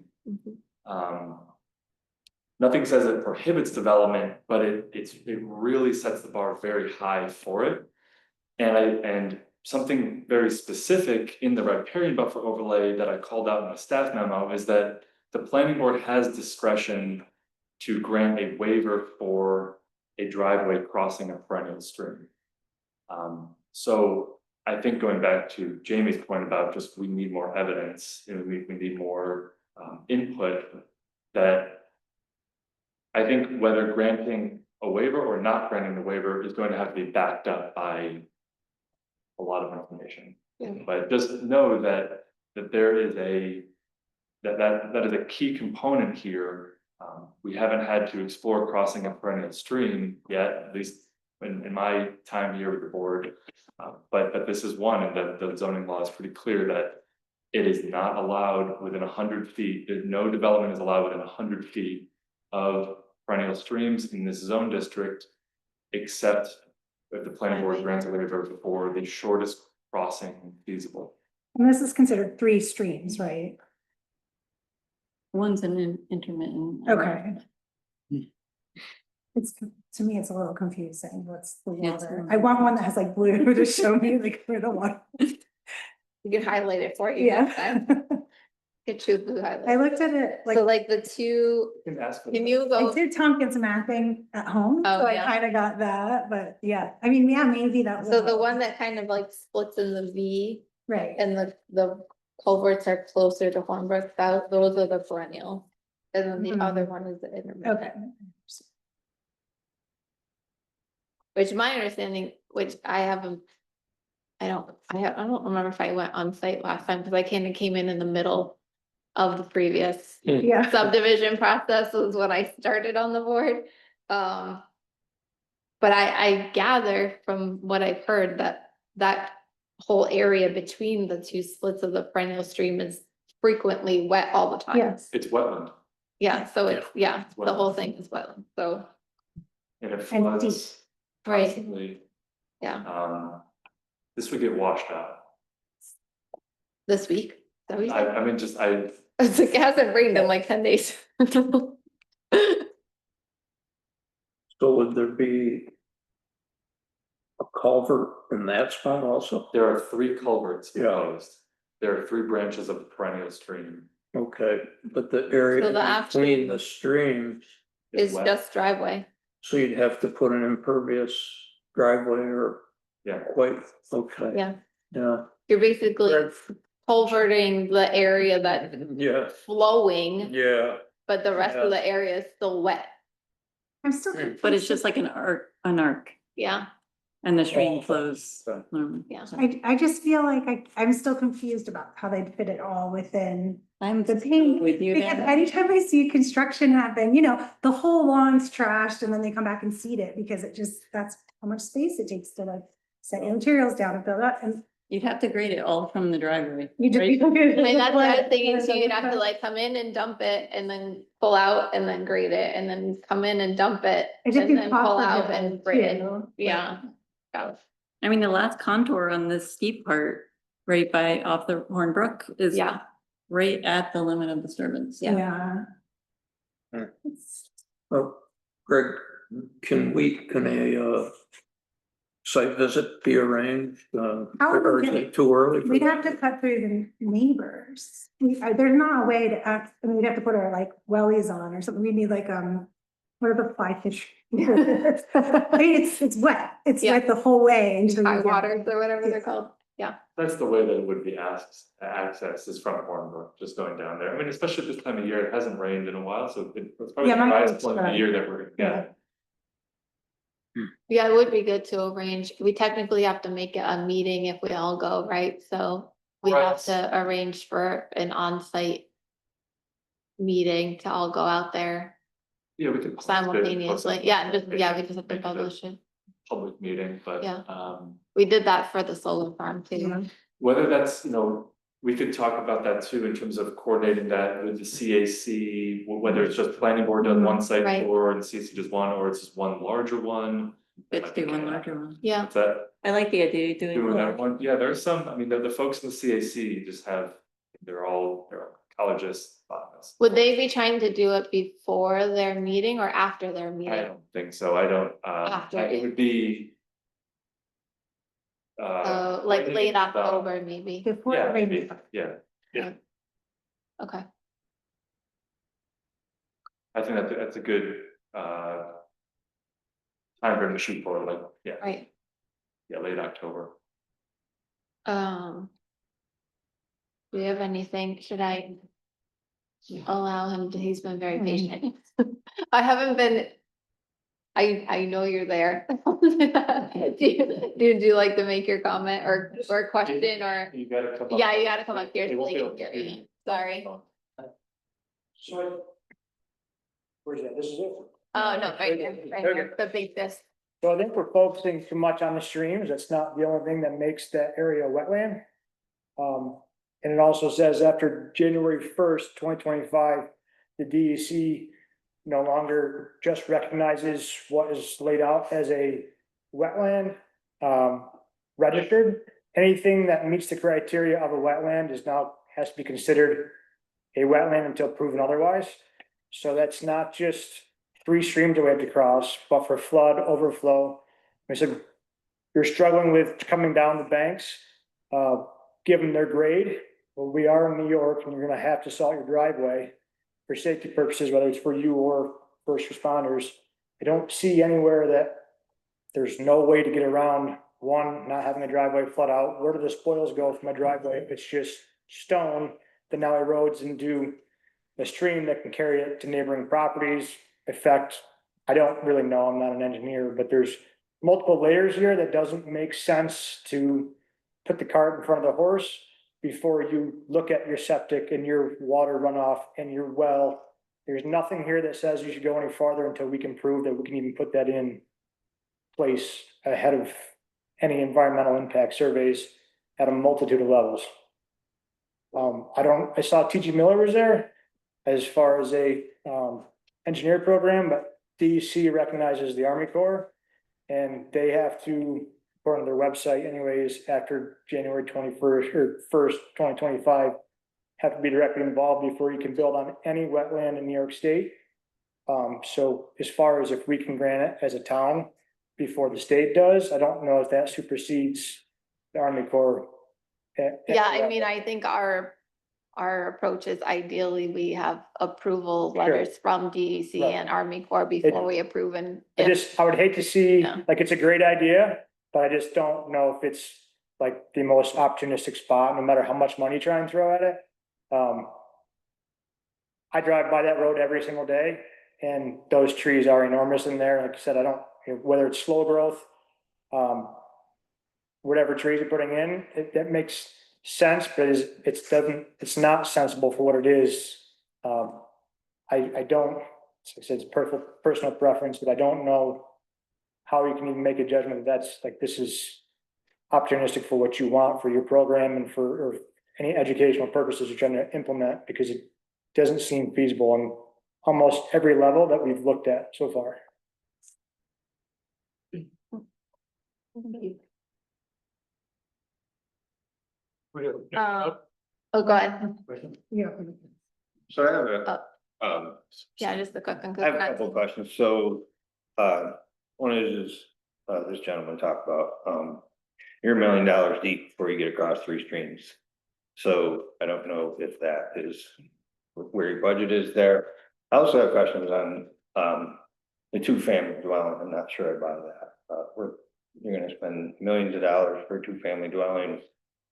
Nothing says it prohibits development, but it really sets the bar very high for it. And something very specific in the riparian buffer overlay that I called out in the staff memo is that the planning board has discretion to grant a waiver for a driveway crossing a perennial stream. So I think going back to Jamie's point about just we need more evidence, we need more input, that I think whether granting a waiver or not granting the waiver is going to have to be backed up by a lot of information. But just know that there is that is a key component here. We haven't had to explore crossing a perennial stream yet, at least in my time here with the board. But this is one, and the zoning law is pretty clear that it is not allowed within 100 feet. No development is allowed within 100 feet of perennial streams in this zone district, except if the planning board grants a waiver for the shortest crossing feasible. And this is considered 3 streams, right? One's an intermittent. Okay. It's, to me, it's a little confusing. What's the It's water? more I want one that has like blue to show me like where the water. You can highlight it for you. Yeah. Get you blue I highlight. looked at it like, So like the two, You can ask for can you I go, did Tompkins mapping at home, Oh, so I yeah. kind of got that, but yeah, I mean, yeah, maybe that. so the will- one that kind of like splits in the V Right, and the culverts are closer to Hornbrook, those are the perennial. And then the other one is the intermittent. okay. Which my understanding, which I haven't. I don't remember if I went on site last time, because I came in the middle of the previous Yeah, subdivision process was when I started on the board. But I gather from what I've heard that whole area between the two splits of the perennial stream is frequently wet all the time. yes. It's wetland, Yeah, so it's, yeah, It's the whole wetland. thing is wetland, so, and it And deep. floods right, constantly. yeah, This would get washed out. this week. Is that what you said? I mean, It's like, it hasn't rained in like 10 days. So would there be a culvert in that spot also? there are 3 culverts Yeah. proposed. There are 3 branches of the perennial stream. Okay, but the area So the actual- between the streams, It's wet. just driveway. so you'd have to put an impervious driveway or Yeah, quite, okay. Yeah, Yeah. you're basically culverting the area that's Yeah, flowing, yeah, but the rest of Yeah. the area is still wet. I'm still. But it's confused. just like an arc, Yeah, and the stream Oh, flows okay. normally. Yeah. I just feel like I'm still confused about how they'd fit it all within I'm the pain. with you Because there. anytime I see construction happen, the whole lawn's trashed and then they come back and seed it because that's how much space it takes to like set your materials down and build up and You'd have to grade it all from the driveway. you just. right? I mean, that's what I was thinking too, you'd have to like come in and dump it and then pull out and then grade it and then come in and dump it. It just And be then pull out proper and grade, too. yeah. Yeah. I mean, the last contour on this steep part right by off the Hornbrook is. Yeah. Right at the limit of disturbance. Yeah. Oh, Greg, can a site visit be arranged? How would Or we is get it too early? for We'd that? have to cut through the neighbors. There's not a way to act, I mean, we'd have to put our like wellies on or something. We need like, what are the fly fish? I mean, it's wet. It's Yeah. wet the whole way until High you get. waters or whatever they're called. Yeah. That's the way that it would be accessed is from Hornbrook, just going down there. I mean, especially this time of year, it hasn't rained in a while, so it's probably Yeah, the my driest hope's point of the right. year that we're gonna get. Yeah, it would be good to arrange. We technically have to make it a meeting if we all go, right? So we Right. have to arrange for an on-site meeting to all go out there Yeah, we could. post it, simultaneously. post it Yeah, on just, yeah, we Facebook, just have to make it a publish it. Public meeting, but, Yeah. We did that for the solar farm too. whether that's, we could talk about that too, in terms of coordinating that with the CAC, whether it's just planning board does one site Right. tour and CAC does one, or it's just one larger one. It's be one larger one. Yeah. Is that I like the idea of doing that one? Yeah, there's some, I mean, the folks in the CAC just have, they're ecologists. botanists. Would they be trying to do it before their meeting or after their I meeting? don't think so, I don't, After. it would be. Like maybe late about- October, maybe. Before Yeah, the maybe, rain. yeah, Okay. I think that's a good, time frame to shoot for, like, yeah, Right. yeah, late October. Do we have anything? Should I allow him to, he's been very patient. I haven't been, I know you're there. Do you like to make your comment or question or? You gotta come up. Yeah, you gotta come up here They so won't they be can able to hear hear you. Sorry. So, where's that? This is it? Oh, no, right here, Okay. the big this. So I think we're focusing too much on the streams. That's not the only thing that makes that area a wetland. And it also says after January 1st, 2025, the DEC no longer just recognizes what is laid out as a wetland, registered. Anything that meets the criteria of a wetland is now has to be considered a wetland until proven otherwise. So that's not just 3 streams that we have to cross, but for flood, overflow. I said, you're struggling with coming down the banks, given their grade. Well, we are in New York and you're gonna have to salt your driveway for safety purposes, whether it's for you or first responders. I don't see anywhere that there's no way to get around, one, not having a driveway flood out. Where do the spoils go from a driveway? If it's just stone that now erodes into a stream that can carry it to neighboring properties. In fact, I don't really know, I'm not an engineer, but there's multiple layers here that doesn't make sense to put the cart in front of the horse before you look at your septic and your water runoff and your well. There's nothing here that says you should go any farther until we can prove that we can even put that in place ahead of any environmental impact surveys at a multitude of levels. I saw TG Miller was there as far as a engineer program, but DEC recognizes the Army Corps and they have to, according to their website anyways, after January 21st or 1st, 2025, have to be directly involved before you can build on any wetland in New York State. So as far as if we can grant it as a town before the state does, I don't know if that supersedes the Army Corps. Yeah, I mean, I think our approach is ideally we have approval letters from DEC Right. and Army Corps before we approve and. I would hate to see, Yeah. like, it's a great idea, but I just don't know if it's like the most opportunistic spot, no matter how much money you try and throw at it. I drive by that road every single day and those trees are enormous in there. Like I said, I don't, whether it's slow growth, whatever trees you're putting in, that makes sense, but it's not sensible for what it is. I don't, like I said, it's personal preference, but I don't know how you can even make a judgment that that's like, this is opportunistic for what you want for your program and for any educational purposes you're trying to implement, because it doesn't seem feasible on almost every level that we've looked at so far. Oh, go ahead. Yeah. So I have a, Yeah, just the quick I have a conclusion. couple of questions. So, one is, this gentleman talked about, you're $1 million deep before you get across 3 streams. So I don't know if that is where your budget is there. I also have questions on, the 2-family dwelling. I'm not sure I buy that. You're gonna spend millions of dollars for a 2-family dwelling,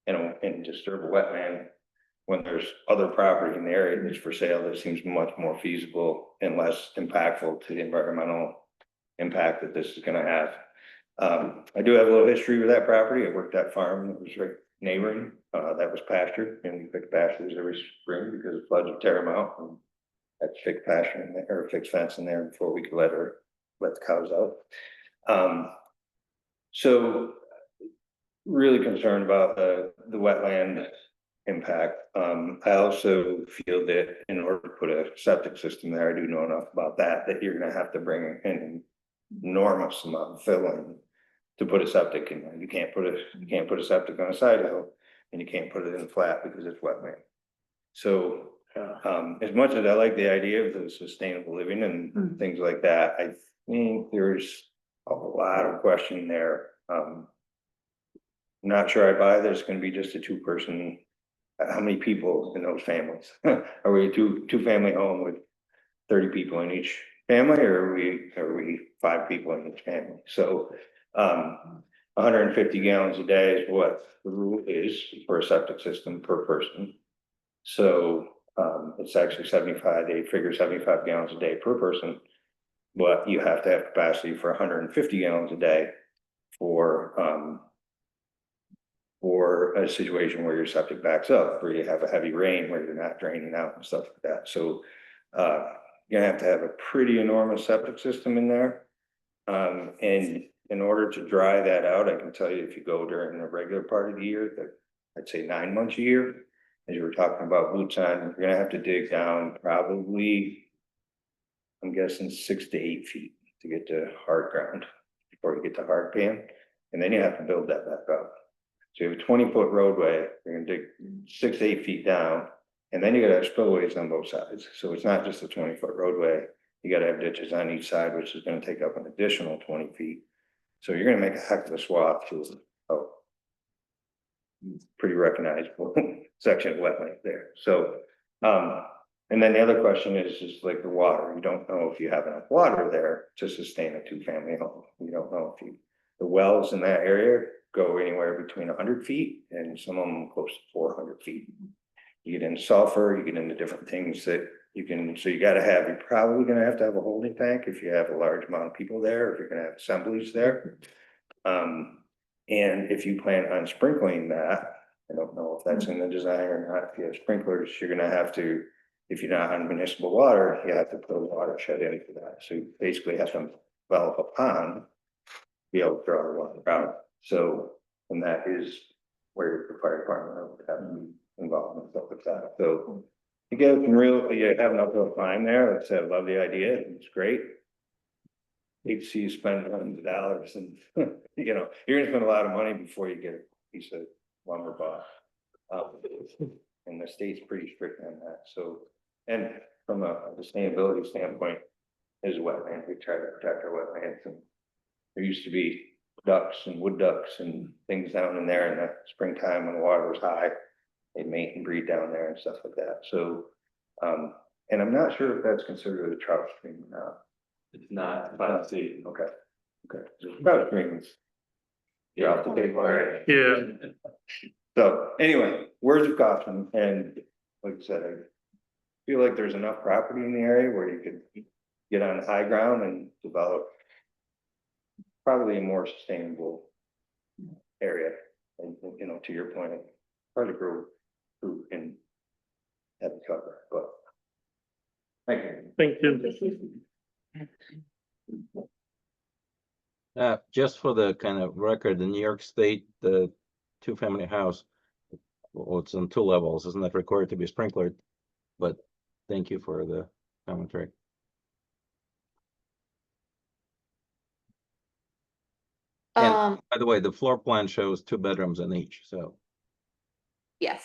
and disturb a wetland when there's other property in the area that's for sale that seems much more feasible and less impactful to the environmental impact that this is gonna have. I do have a little history with that property. I worked that farm that was right neighboring, that was pastured, and we picked pastures every spring because the floods would tear them out. And had fixed pasture in there, or fixed fence in there before we could let the cows out. So really concerned about the wetland impact. I also feel that in order to put a septic system there, I do know enough about that you're gonna have to bring in an enormous amount of filling to put a septic in there. You can't put a septic on a side hill, and you can't put it in the flat because it's wetland. So, as much as I like the idea of the sustainable living and things like that, I think there's a lot of question there. Not sure I buy there's gonna be just a 2-person. How many people in those families? Are we a two-family home with 30 people in each family, or are we 5 people in each family? So 150 gallons a day is what the rule is for a septic system per person. So it's actually 75, they figure 75 gallons a day per person, but you have to have capacity for 150 gallons a day for a situation where your septic backs up, where you have a heavy rain, where you're not draining out and stuff like that. So you're gonna have to have a pretty enormous septic system in there. And in order to dry that out, I can tell you, if you go during the regular part of the year, that I'd say 9 months a year, as you were talking about boots on, you're gonna have to dig down probably, I'm guessing 6 to 8 feet to get to hard ground before you get to hard pan. And then you have to build that back up. So you have a 20-foot roadway, you're gonna dig 6 to 8 feet down, and then you gotta have spillways on both sides. So it's not just a 20-foot roadway, you gotta have ditches on each side, which is gonna take up an additional 20 feet. So you're gonna make a heck of a swath to pretty recognizable section of wetland there. So, and then the other question is like the water. You don't know if you have enough water there to sustain a 2-family home. You don't know if the wells in that area go anywhere between 100 feet and some of them close to 400 feet. You get into sulfur, you get into different things that you can, so you're probably gonna have to have a holding tank if you have a large amount of people there, if you're gonna have assemblies there. And if you plan on sprinkling that, I don't know if that's in the design or not. If you have sprinklers, you're gonna have to, if you're not on municipal water, you have to put a watershed in for that. So you basically have to develop a pond, be able to draw the water out. So, and that is where the fire department would have to be involved and stuff like that. So you have an uphill climb there. Like I said, I love the idea. It's great. Hate to see you spend millions of dollars and, you're gonna spend a lot of money before you get a piece of lumber bought. And the state's pretty strict on that. So, and from a sustainability standpoint, as a wetland, we try to protect our wetlands. And there used to be ducks and wood ducks and things down in there in the springtime when the water was high. They'd mate and breed down there and stuff like that. So, and I'm not sure if that's considered a trout stream or not. It's not, but I'll see. Okay. So trout streams. You're off the table, right? Yeah. So anyway, words of caution, and like I said, I feel like there's enough property in the area where you could get on high ground and develop probably a more sustainable area. And, to your point, probably grow fruit and have it cover, but thank you. Thank you. Just for the kind of record, in New York State, the 2-family house, well, it's on 2 levels, isn't that required to be sprinklered? But thank you for the commentary. And by the way, the floor plan shows 2 bedrooms in each, so. Yes.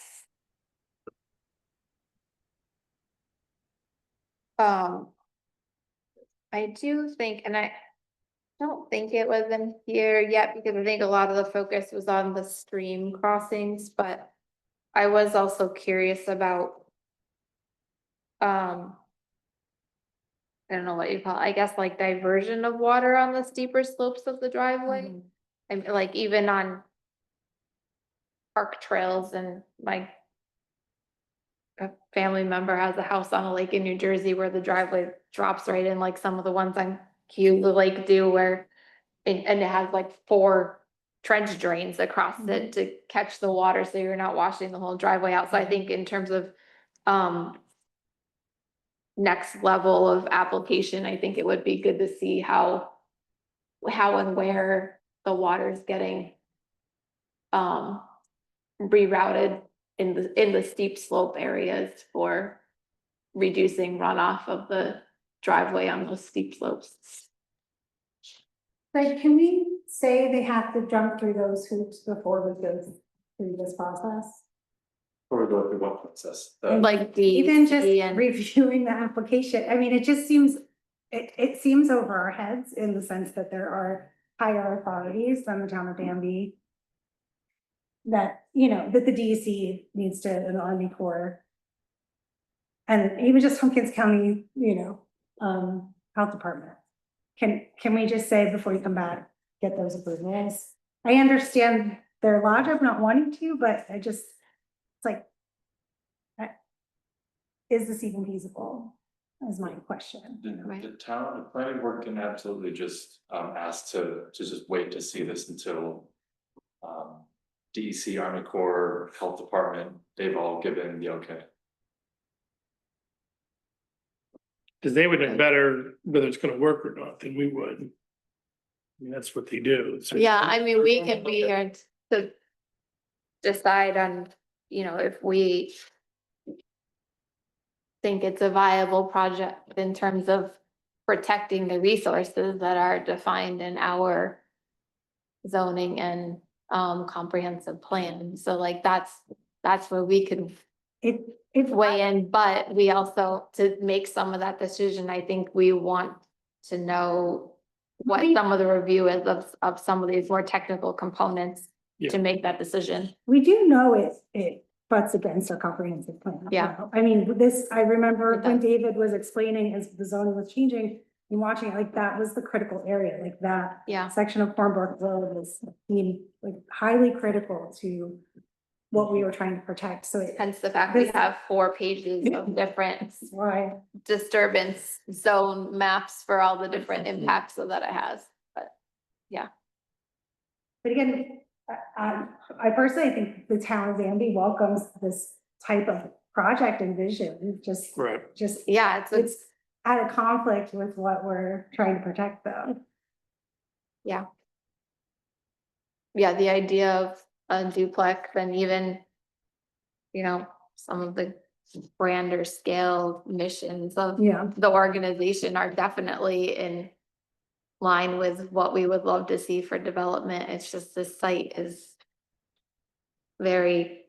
I do think, and I don't think it was in here yet, because I think a lot of the focus was on the stream crossings, but I was also curious about, I don't know what you call it, I guess like diversion of water on the steeper slopes of the driveway. And like even on park trails, and my a family member has a house on a lake in New Jersey where the driveway drops right in, like some of the ones on Cuba Lake do, where and it has like 4 trench drains across it to catch the water, so you're not washing the whole driveway out. So I think in terms of next level of application, I think it would be good to see how and where the water is getting rerouted in the steep slope areas for reducing runoff of the driveway on those steep slopes. Like, can we say they have to jump through those hoops before we go through this process? Or go through what process? Like Even just and reviewing the application, I mean, it just seems, it seems over our heads in the sense that there are higher authorities than the town of Danby. That, you know, that the DEC needs to, and the Army Corps. And even just Tompkins County, you know, Health Department. Can we just say before you come back, get those approvals? I understand their logic of not wanting to, but I just, it's like, is this even feasible? Is my question. The town, the planning board can absolutely just ask to just wait to see this until DEC, Army Corps, Health Department, they've all given the okay. Cause they would know better whether it's gonna work or not than we would. I mean, that's what they do. So- yeah, I mean, we can be here to decide on, you know, if we think it's a viable project in terms of protecting the resources that are defined in our zoning and comprehensive plan. So like that's where we could weigh in, but we also, to make some of that decision, I think we want to know what some of the review is of some of these more technical components to make that decision. We do know it butts against our comprehensive plan. Yeah. I mean, I remember when David was explaining as the zoning was changing and watching it, like that was the critical area, like that section of Hornbrook Road was being like highly critical to what we were trying to protect. So hence the fact we have 4 pages of different disturbance zone maps for all the different impacts that it has. But yeah. But again, I personally think the town of Danby welcomes this type of project and vision. Just yeah, it's at a conflict with what we're trying to protect, though. Yeah. Yeah, the idea of a duplex and even, you know, some of the grander scale missions of the organization are definitely in line with what we would love to see for development. It's just this site is very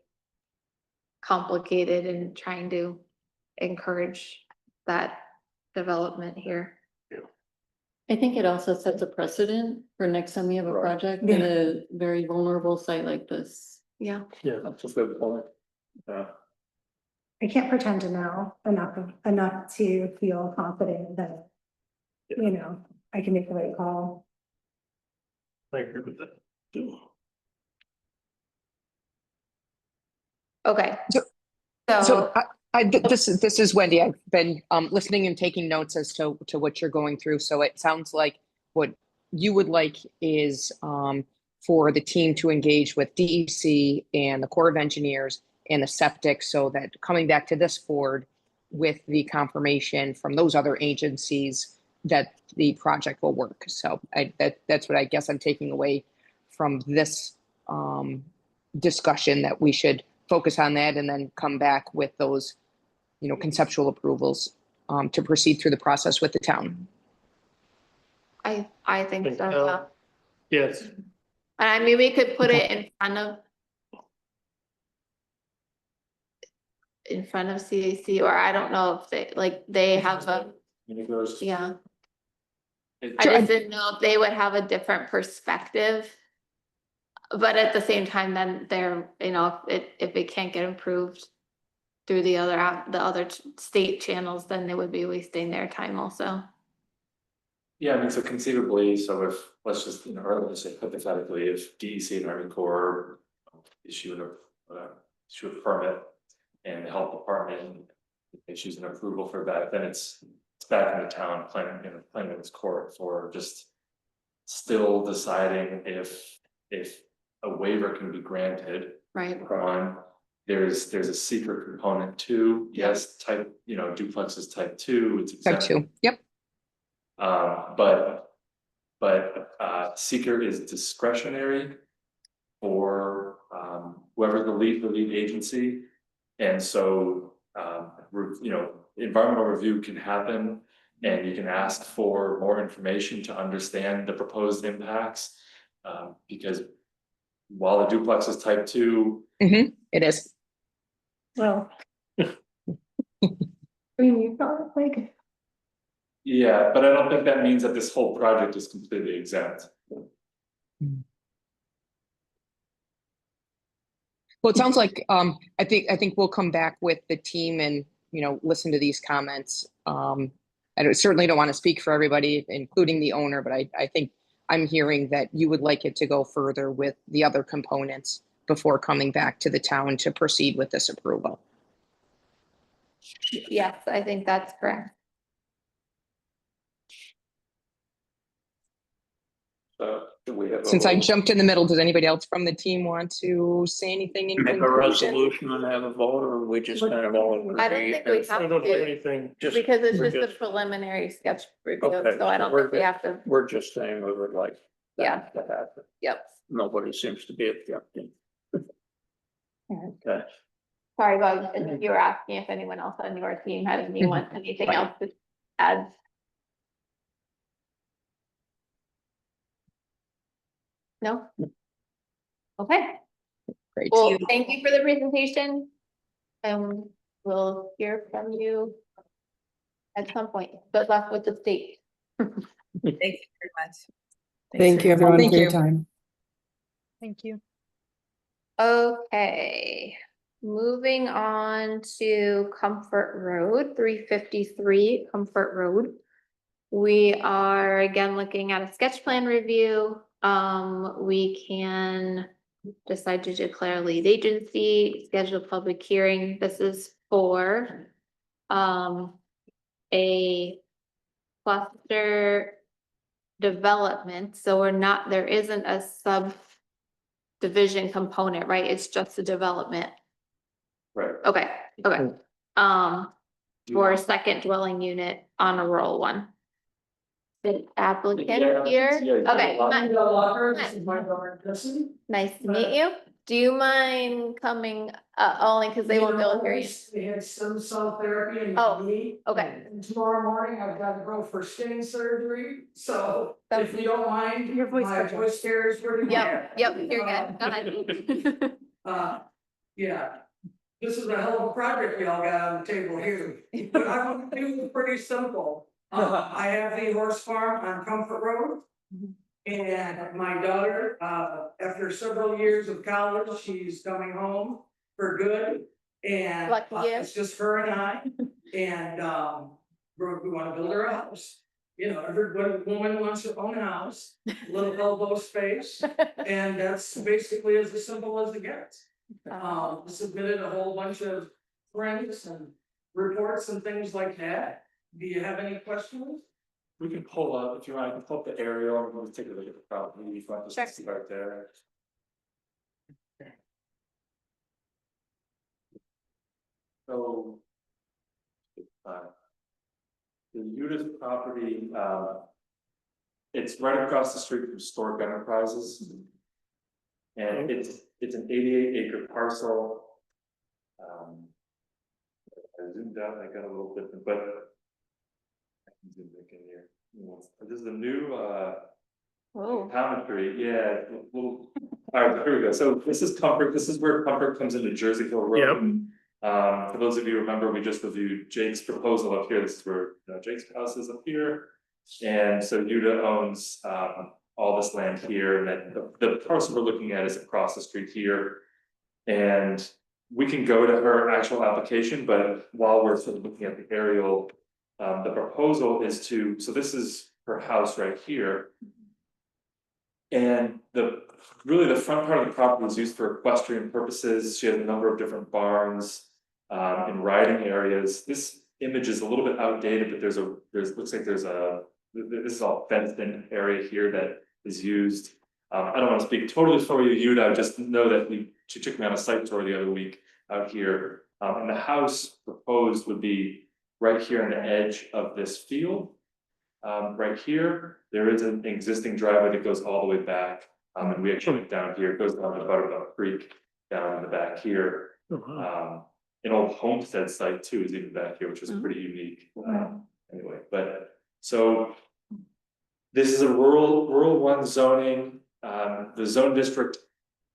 complicated and trying to encourage that development here. I think it also sets a precedent for next time we have a project in a very vulnerable site like this. Yeah. Yeah, that's a good point. I can't pretend to know enough to feel confident that, you know, I can make the right call. I agree with that too. Okay. So this is Wendy. I've been listening and taking notes as to what you're going through. So it sounds like what you would like is for the team to engage with DEC and the Corps of Engineers and the septic, so that coming back to this board with the confirmation from those other agencies that the project will work. So that's what I guess I'm taking away from this discussion, that we should focus on that and then come back with those, you know, conceptual approvals to proceed through the process with the town. I think so. Yes. And I mean, we could put it in front of in front of CAC, or I don't know if they, like, they have a, And it goes. yeah. It- I just didn't know if they would have a different perspective. But at the same time, then they're, you know, if it can't get improved through the other state channels, then they would be wasting their time also. Yeah, I mean, so conceivably, so if, let's just, you know, or let's say hypothetically, if DEC and Army Corps issue issue a permit and the health department issues an approval for that, then it's back in the town planning, you know, planning its court for just still deciding if a waiver can be granted. Right. One, there's a secret component too. Yes, type, you know, duplex is type 2, it's Type exempt. 2, yep. But seeker is discretionary for whoever the lead agency. And so you know, environmental review can happen and you can ask for more information to understand the proposed impacts. Because while the duplex is type 2, It is. Well. I mean, you thought like. yeah, but I don't think that means that this whole project is completely exempt. Well, it sounds like, I think we'll come back with the team and, you know, listen to these comments. Certainly don't want to speak for everybody, including the owner, but I think I'm hearing that you would like it to go further with the other components before coming back to the town to proceed with this approval. Yes, I think that's correct. So do we have? Since I jumped in the middle, does anybody else from the team want to say anything in Make a conclusion? resolution and have a vote, or we just kind of all agree? I don't think we have I don't do to, anything. Just- because it's we're just a preliminary sketch review, Okay, so I so don't we're think we good. have to, We're just saying we would like. Yeah. that to happen. yep. Nobody seems to be objecting. Okay. Sorry, Bob, you were asking if anyone else on your team had anything else to add. No? Okay, Great. well, thank you for the presentation. And we'll hear from you at some point. Good luck with the state. Thank you very much. Thank you, everyone, Thank for your you. time. Thank you. Okay, moving on to Comfort Road, 353 Comfort Road. We are again looking at a sketch plan review. We can decide to declare lead agency, schedule a public hearing. This is for a cluster development, so there isn't a subdivision component, right? It's just the development. Right. Okay. For a second dwelling unit on a rural one. The applicant Yeah, here, yeah, okay. This Nice to meet you. Do you mind coming, only because they won't be able to hear you? They had stem cell therapy in Oh, my knee. okay. And tomorrow morning I've got to go for skin surgery, so if you don't mind, Your voice my got voice scares pretty bad. Yep, you're good. Go ahead. Yeah, this is a hell of a project y'all got on the table here, but I want to do it pretty simple. I have the horse farm on Comfort Road. And my daughter, after several years of college, she's coming home for good. And Lucky you. it's just her and I, and we want to build her a house. You know, woman wants her own house, little elbow space, and that's basically as simple as it gets. Submitted a whole bunch of prints and reports and things like that. Do you have any questions? We can pull up, if you want, I can pull up the aerial, and we'll take a look at the property, if you want Sure. to see right there. So. The Udis property, it's right across the street from Stork Enterprises. And it's an 88-acre parcel. I zoomed out, I got a little different, but. I can zoom back in here. This is a new, Poundstry, yeah, all right, here we go. So this is Comfort, this is where Comfort comes into Jersey Hill Road. For those of you who remember, we just reviewed Jake's proposal up here. This is where Jake's house is up here. And so Yuta owns all this land here, and then the parcel we're looking at is across the street here. And we can go to her actual application, but while we're sort of looking at the aerial, the proposal is to, so this is her house right here. And really the front part of the property is used for equestrian purposes. She has a number of different barns and riding areas. This image is a little bit outdated, but looks like this is all fenced in area here that is used. I don't want to speak totally for you, Yuta. I just know that she took me on a site tour the other week out here. And the house proposed would be right here on the edge of this field. Right here, there is an existing driveway that goes all the way back. And we actually went down here, it goes down to Buttermilk Creek down in the back here. An old homestead site too is even back here, which is pretty unique. Anyway, but so this is a rural one zoning. The zone district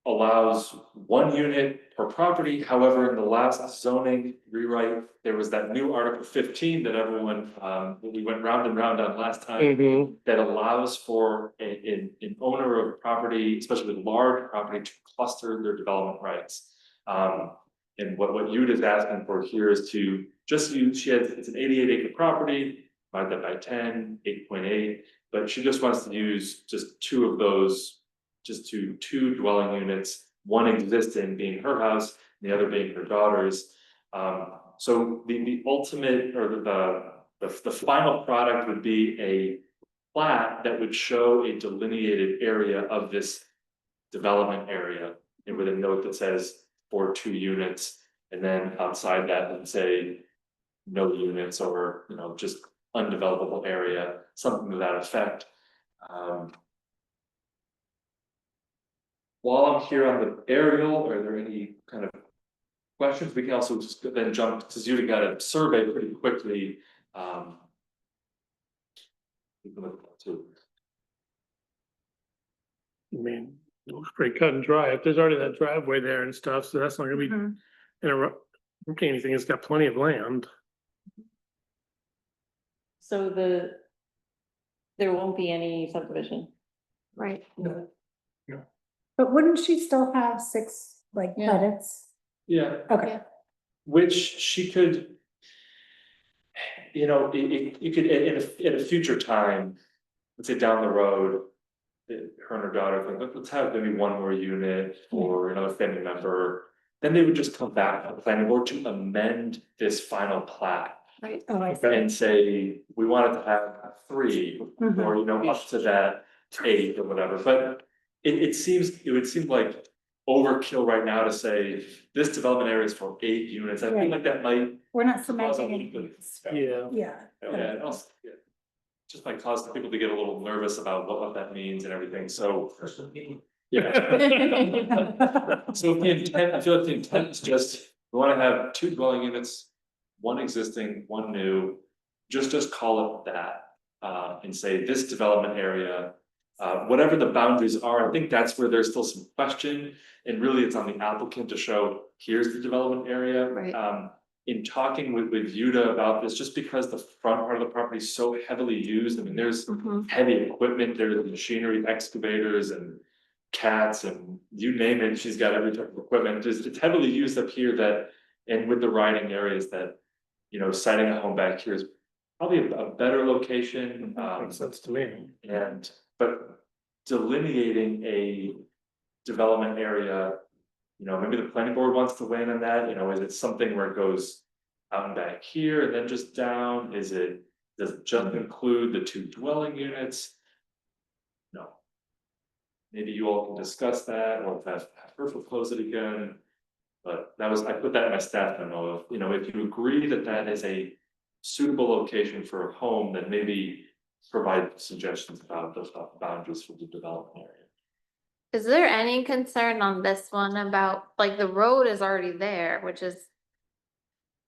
allows 1 unit per property. However, in the last zoning rewrite, there was that new Article 15 that everyone, we went round and round on last time, that allows for an owner of property, especially with large property, to cluster their development rights. And what Yuta is asking for here is to just use, it's an 88-acre property, divide that by 10, 8.8, but she just wants to use just 2 of those, just to 2 dwelling units, 1 existing being her house, and the other being her daughter's. So the ultimate, or the final product would be a plat that would show a delineated area of this development area, and with a note that says for 2 units, and then outside that, let's say no units, or just undevelopable area, something to that effect. While I'm here on the aerial, are there any kind of questions? We can also just then jump, because you got a survey pretty quickly. We can look at that too. I mean, it looks pretty cut and dry. If there's already that driveway there and stuff, so that's not gonna be interrupting anything. It's got plenty of land. So there won't be any subdivision. Right. But wouldn't she still have 6 credits? Yeah. Okay. Which she could, you could in a future time, let's say down the road, her and her daughter think, let's have maybe 1 more unit for another family member. Then they would just come back to the planning board to amend this final plat. Right. Oh, I see. And say, we wanted to have 3, or up to that 8 or whatever, but it would seem like overkill right now to say this development area is for 8 units. I feel like that might. We're not cause a cementing little bit- anything. Yeah, it also, just might cause people to get a little nervous about what that means and everything, so. Yeah. So the intent, I feel like the intent is just, we wanna have 2 dwelling units, 1 existing, 1 new, just call it that. And say this development area, whatever the boundaries are, I think that's where there's still some question. And really it's on the applicant to show, here's the development area. Right. In talking with Yuta about this, just because the front part of the property is so heavily used, I mean, there's heavy equipment, there's machinery, excavators and cats and you name it, she's got every type of equipment. It's heavily used up here that, and with the riding areas that, siting a home back here is probably a better location. Makes sense to me. But delineating a development area, maybe the planning board wants to weigh in on that, is it something where it goes out and back here and then just down? Does it just include the 2 dwelling units? No. Maybe you all can discuss that, or have her propose it again. But I put that in my staff memo of, if you agree that that is a suitable location for a home, then maybe provide suggestions about the boundaries for the development area. Is there any concern on this one about, the road is already there, which is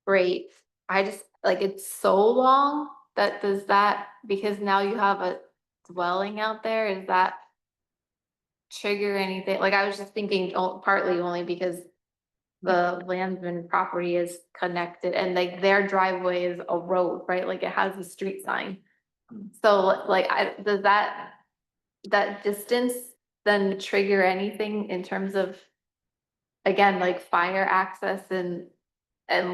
great. I just, it's so long that because now you have a dwelling out there, is that trigger anything? I was just thinking partly only because the Landsman property is connected and like their driveway is a road, right? Like it has a street sign. So like, does that distance then trigger anything in terms of, again, like fire access and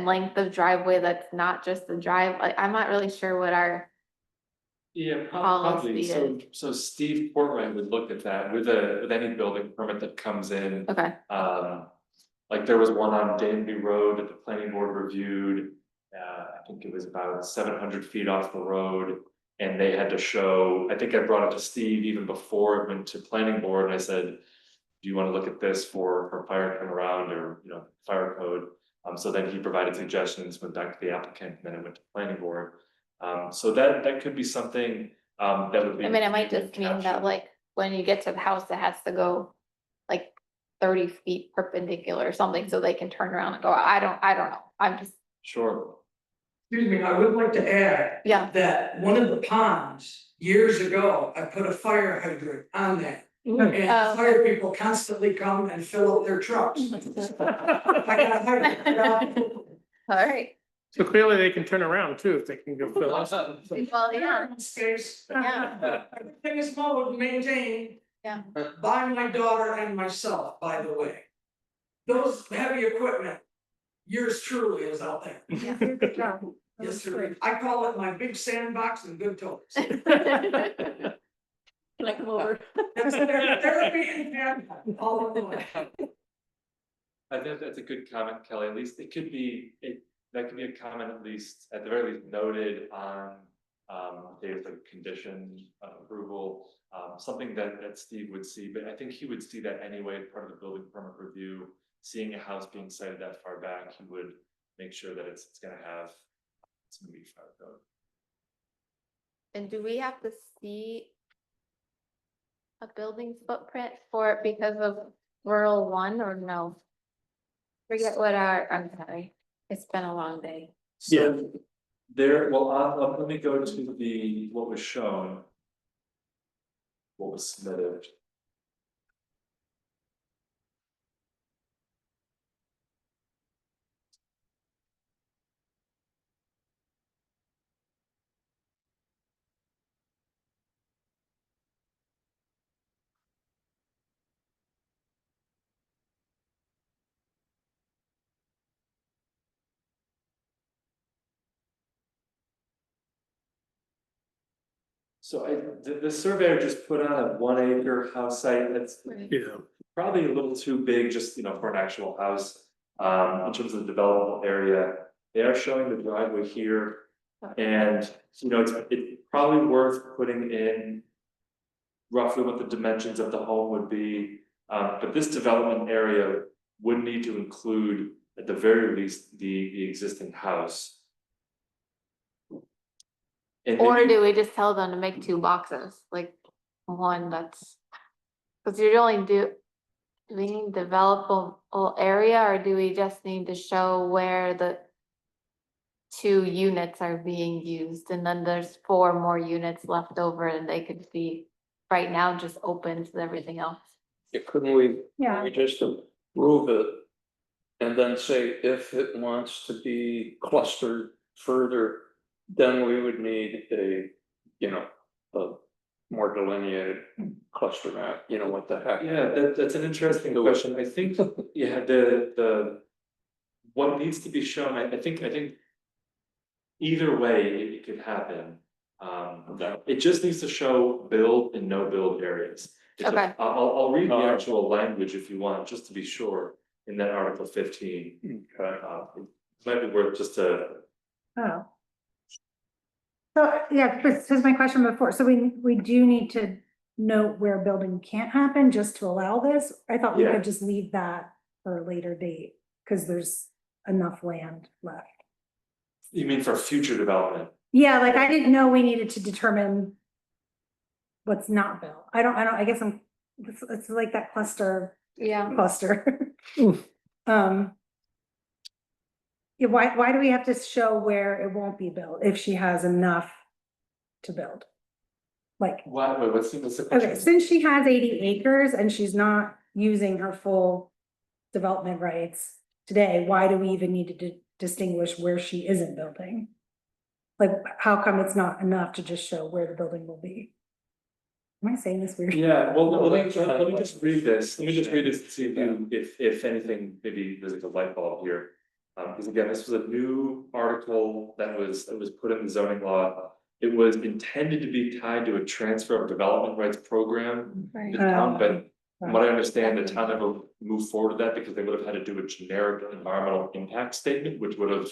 length of driveway that's not just the drive, like, I'm not really sure what our, Yeah, Policy probably. So Steve Portman would look at that with any building permit that comes in. okay, Like there was one on Danby Road that the planning board reviewed. I think it was about 700 feet off the road. And they had to show, I think I brought it to Steve even before it went to planning board, and I said, do you want to look at this for fire turnaround or, you know, fire code? So then he provided suggestions, went back to the applicant, and then it went to planning board. So that could be something, that would be. I mean, it might just mean that like, when you get to the house, it has to go like 30 feet perpendicular or something, so they can turn around and go, I don't know, I'm just. Sure. Excuse me, I would like to add. Yeah. That one of the ponds, years ago, I put a fire hydrant on that. And fire people constantly come and fill up their trucks. I got a hydrant. All right, So clearly they can turn around too, if they can go fill up. well, yeah, Space. yeah, Everything is mowed and maintained yeah. by my daughter and myself, by the way. Those heavy equipment, yours truly is out there. Good job. Yes, sir. I call it my big sandbox and good toys. Can I come over? That's therapy and camp, all in the way. I think that's a good comment, Kelly. At least it could be, that could be a comment at least, at the very least noted on, there's like condition of approval, something that Steve would see, but I think he would see that anyway, as part of the building permit review. Seeing a house being sited that far back, he would make sure that it's gonna meet fire code. And do we have to see a building's footprint for it because of rural one or no? Forget what I'm sorry, it's been a long day. So let me go to what was shown. What was submitted. So the surveyor just put on a 1 acre house site, that's Yeah. probably a little too big, just, you know, for an actual house. In terms of the developable area, they are showing the driveway here. And, you know, it's probably worth putting in roughly what the dimensions of the home would be. But this development area would need to include, at the very least, the existing house. Or do we just tell them to make 2 boxes, like one that's, cause you only do we need developable area, or do we just need to show where the 2 units are being used, and then there's 4 more units left over and they could be right now just open to everything else? Couldn't we Yeah. just approve it? And then say if it wants to be clustered further, then we would need a, you know, a more delineated cluster map, you know, what the heck? Yeah, that's an interesting question. I think, yeah, what needs to be shown, I think either way, it could happen. It just needs to show build and no build areas. Okay. I'll read the actual language if you want, just to be sure, in that Article 15. Okay. It might be worth just to. Oh. So, yeah, this was my question before. So we do need to note where building can't happen just to allow this? I thought we Yeah. could just leave that for a later date, because there's enough land left. You mean for future development? Yeah, like I didn't know we needed to determine what's not built. I guess it's like that cluster. Yeah. Yeah, why do we have to show where it won't be built if she has enough to build? Like, Wait, what's the question? okay, since she has 80 acres and she's not using her full development rights, today, why do we even need to distinguish where she isn't building? Like, how come it's not enough to just show where the building will be? Am I saying this weird? Yeah, well, No, let me that's not what just read this, let me just read this to see Yeah. if anything, maybe there's like a light bulb here. Because again, this was a new article that was put in the zoning law. It was intended to be tied to a transfer of development rights program. Right. The town, but from what I understand, the town never moved forward with that because they would have had to do a generic environmental impact statement, which would have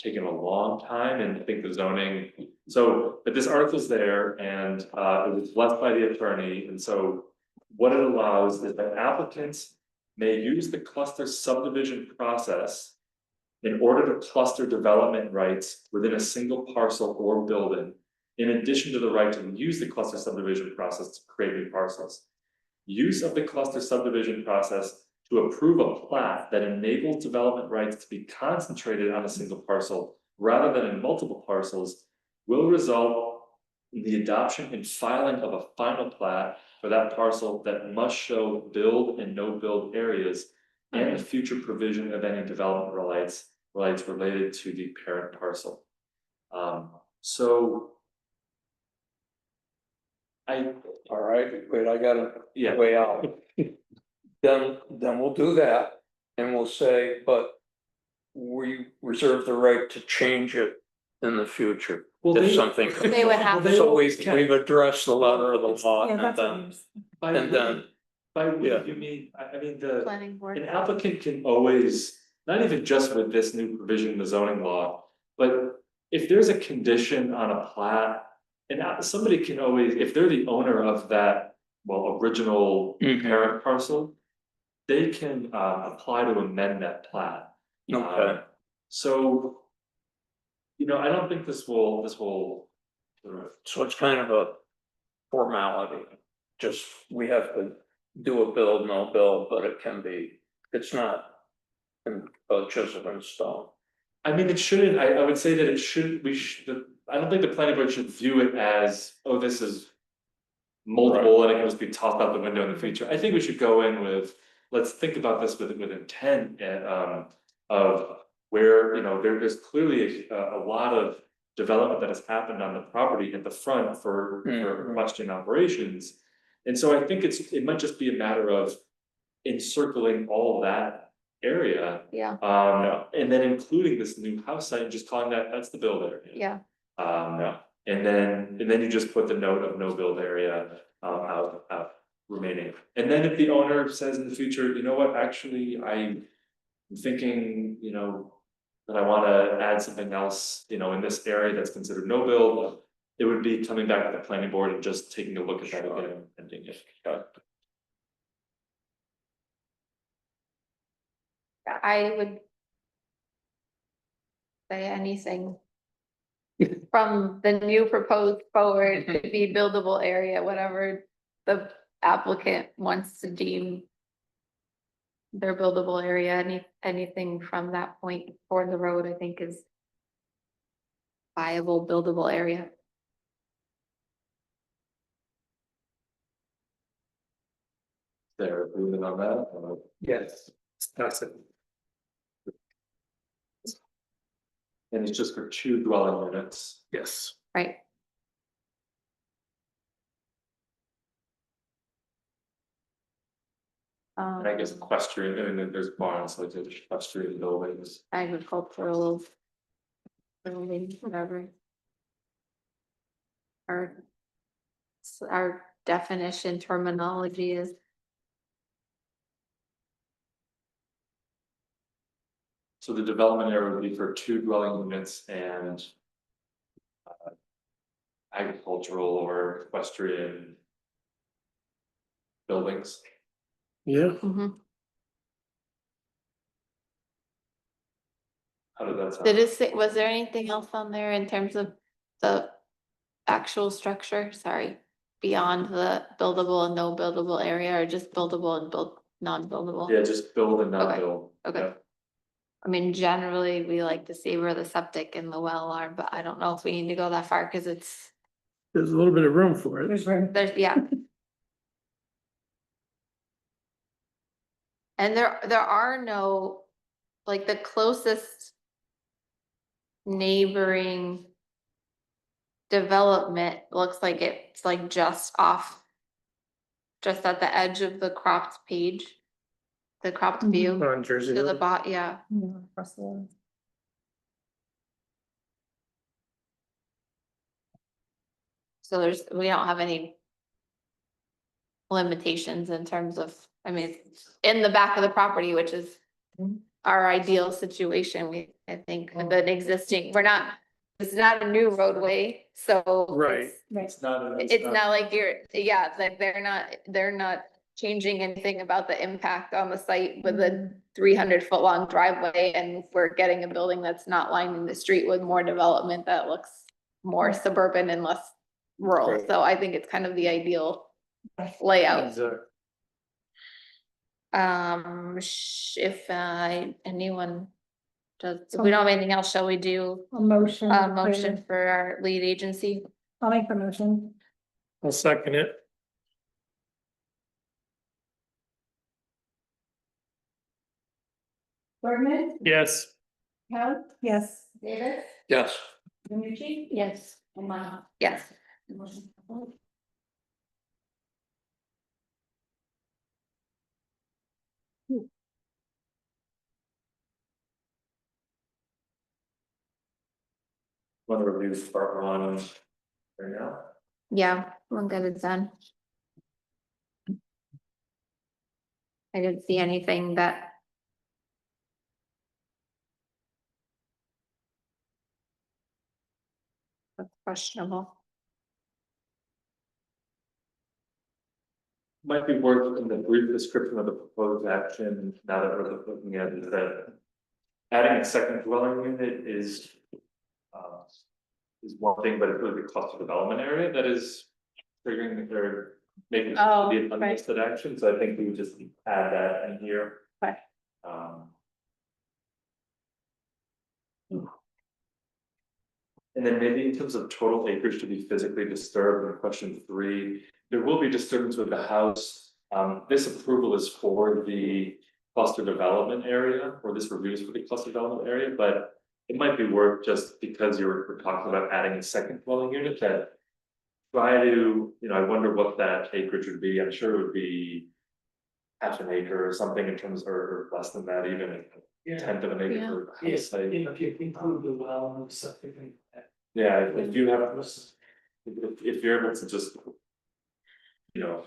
taken a long time, and I think the zoning, so, but this article's there, and it was blessed by the attorney, and so what it allows is that applicants may use the cluster subdivision process in order to cluster development rights within a single parcel or building, in addition to the right to use the cluster subdivision process to create new parcels. Use of the cluster subdivision process to approve a plat that enables development rights to be concentrated on a single parcel rather than in multiple parcels will result in the adoption and filing of a final plat for that parcel that must show build and no build areas and the future provision of any development rights related to the parent parcel. So All right, wait, I gotta yeah. way out. Then we'll do that and we'll say, but we reserve the right to change it in the future. Well, If they- something. They would have to. So we've addressed the letter of the law Yeah, and that's what then, you're saying. and then, By what yeah. you mean, I mean, the. Planning board. An applicant can always, not even just with this new provision in the zoning law, but if there's a condition on a plat. And somebody can always, if they're the owner of that, well, original Mhm. parent parcel. They can apply to amend that plat. Okay. So. You know, I don't think this will. So it's kind of a formality, just we have to do a build, no build, but it can be, it's not. Chisel and stone. I mean, it shouldn't, I would say that it should, I don't think the planning board should view it as, oh, this is. Moldable and it can just be tossed out the window in the future. I think we should go in with, let's think about this with intent and of where, you know, there's clearly a lot of. Development that has happened on the property at the front for question operations. And so I think it might just be a matter of encircling all that area. Yeah, And then including this new house site and just calling that's the build area. yeah. And then you just put the note of no build area out remaining. And then if the owner says in the future, you know what, actually, I'm thinking, you know. That I wanna add something else, you know, in this area that's considered no build. It would be coming back to the planning board and just taking a look at that again and thinking. I would. Say anything. From the new proposed forward to be buildable area, whatever the applicant wants to deem. Their buildable area, anything from that point for the road, I think is. Viable buildable area. There, agreement on that? Yes. That's it. And it's just for 2 dwelling units. Yes. Right. And I guess equestrian, and then there's barns, like there's equestrian buildings. Agricultural. Building, whatever. Our definition terminology is. So the development area would be for 2 dwelling units and. Agricultural or equestrian. Buildings. Yeah. How did that sound? Did it say, was there anything else on there in terms of the actual structure, sorry, beyond the buildable and no buildable area, or just buildable and non-buildable? Yeah, just build and not Okay, build. okay. Yeah. I mean, generally, we like to see where the septic and the well are, but I don't know if we need to go that far, cause it's, There's a little bit of room for it. There's room. yeah. And there are no like the closest neighboring development looks like it's like just off, just at the edge of the cropped page, the cropped view On Jersey to the Road. bot, yeah. Yeah, across the line. So we don't have any limitations in terms of, I mean, it's in the back of the property, which is our ideal situation. I think, with an existing, it's not a new roadway, so. Right. It's not like yeah, like they're not changing anything about the impact on the site with a 300-foot long driveway, and we're getting a building that's not lining the street with more development that looks more suburban and less rural. Right. So I think it's kind of the ideal layout. If anyone does, if we don't have anything else, shall we do A motion. a motion for our lead agency? I'll make the motion. I'll second it. Bergman, Yes. Helen? Yes. Davis, Yes. Nucci, Yes. and Maya. Yes. Motion approved. Want to review part one right now? Yeah, we'll get it done. I didn't see anything that. That's questionable. Might be worth in the brief description of the proposed action, now that we're looking at is that adding a second dwelling unit is one thing, but it's really the cluster development area that is triggering or making it Oh, be an right. unlisted action, so I think we would just add that in here. Okay. And then maybe in terms of total acreage to be physically disturbed, in question 3, there will be disturbance with the house. This approval is for the cluster development area, or this review is for the cluster development area, but it might be worth, just because we're talking about adding a second dwelling unit, that try to, I wonder what that acreage would be. I'm sure it would be half an acre or something in terms, or less than that, even a tenth of an acre for a house site. If you include the well and something like that. Yeah, if you have, if you're able to just,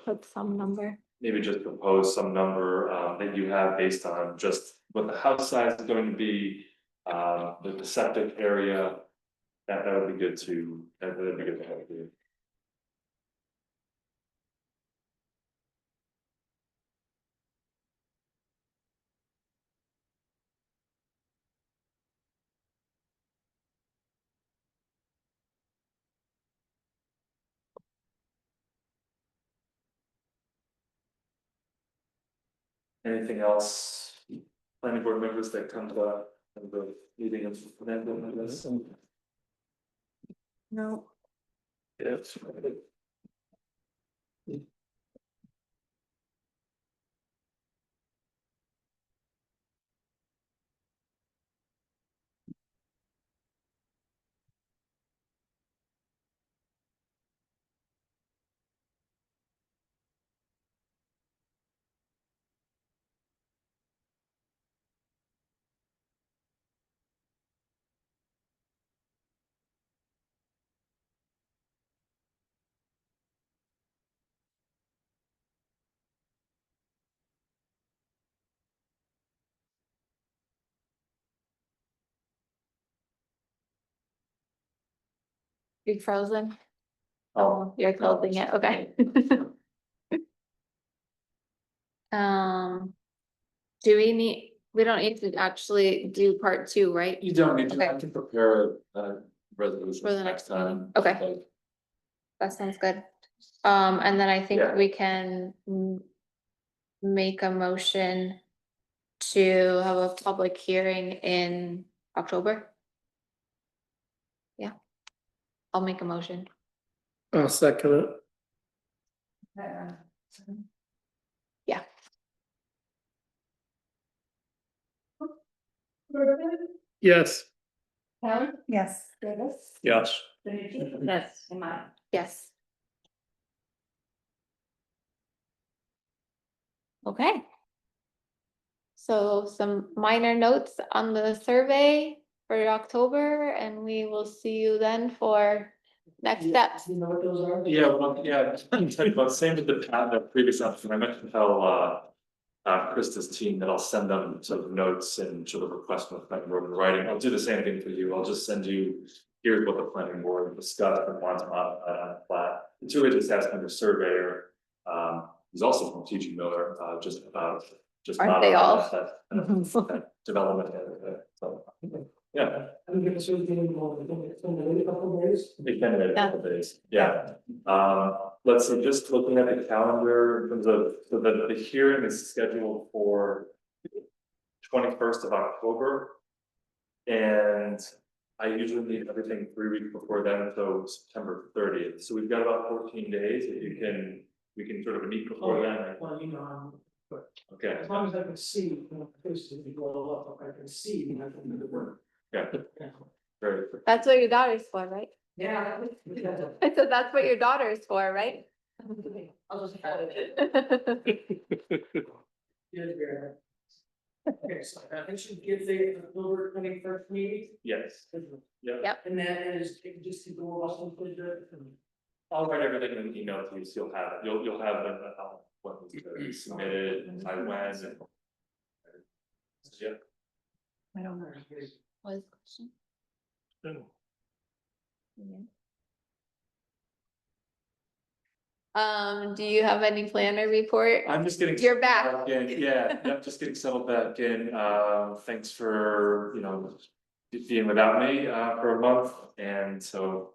Put some number. maybe just propose some number that you have based on just what the house size is going to be, the septic area, that would be good to, that would be good to have you. Anything else, planning board members that come to the meeting of this? No. Yes. You frozen? Oh, You're closing it, okay. Do we don't need to actually do part 2, right? you don't need to, Okay. I can prepare a resolution For the next time. meeting. Okay. That sounds good. And then I think Yeah. we can make a motion to have a public hearing in October. Yeah. I'll make a motion. I'll second it. Yeah. Yes. Helen? Yes. Yes. Yes. Am I? Yes. Okay. So some minor notes on the survey for October, and we will see you then for next steps. You know what those are? Yeah, well, yeah, about same with the previous applicant, I meant to tell Krista's team that I'll send them sort of notes and sort of request what planning board in writing. I'll do the same thing for you. I'll just send you, here's what the planning board discussed and wants to modify on the plat. It's really just asking the surveyor, who's also from T.G. Miller, just about, just Aren't they modify all? that development. So, yeah. I'm gonna sort of get involved. It's gonna wait a couple of days. It can wait a Yeah. couple of days, yeah. Let's see, just looking at the calendar, in terms of, so the hearing is scheduled for 21st of October. And I usually need everything 3 weeks before then, so September 30th. So we've got about 14 days if you can, we can sort of meet before then. Well, you know, Okay, as long as I can see, you know, first, if you go up, I can see, I can do the work. yeah, great. That's what your daughter's for, right? Yeah. I said that's what your daughter is for, right? I'll just add it. Okay, so I should give the October 21st meeting. Yes, yeah. Yep. And that is just to go off and put it. I'll write everything in an email to you, so you'll have it, you'll have what was submitted and by when and. Yeah. I don't know. What is the question? Do you have any planner report? I'm just getting. You're back. settled in. Yeah, yep, just getting settled back in. Thanks for, being without me, for a month, and so.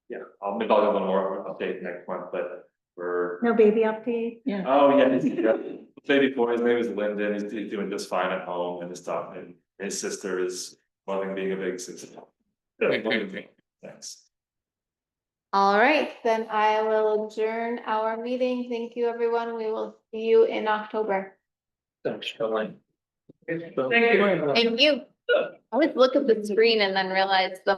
Yeah, maybe I'll have one more update next month, but we're. No baby update? Oh, yeah, baby boy, his name is Lyndon, he's doing just fine at home and his stuff, and his sister is loving being a big sister. Thanks. All right, then I will adjourn our meeting. Thank you, everyone. We will see you in October. Thanks, Helen. Thank you. Thank you. I always look at the screen and then realize the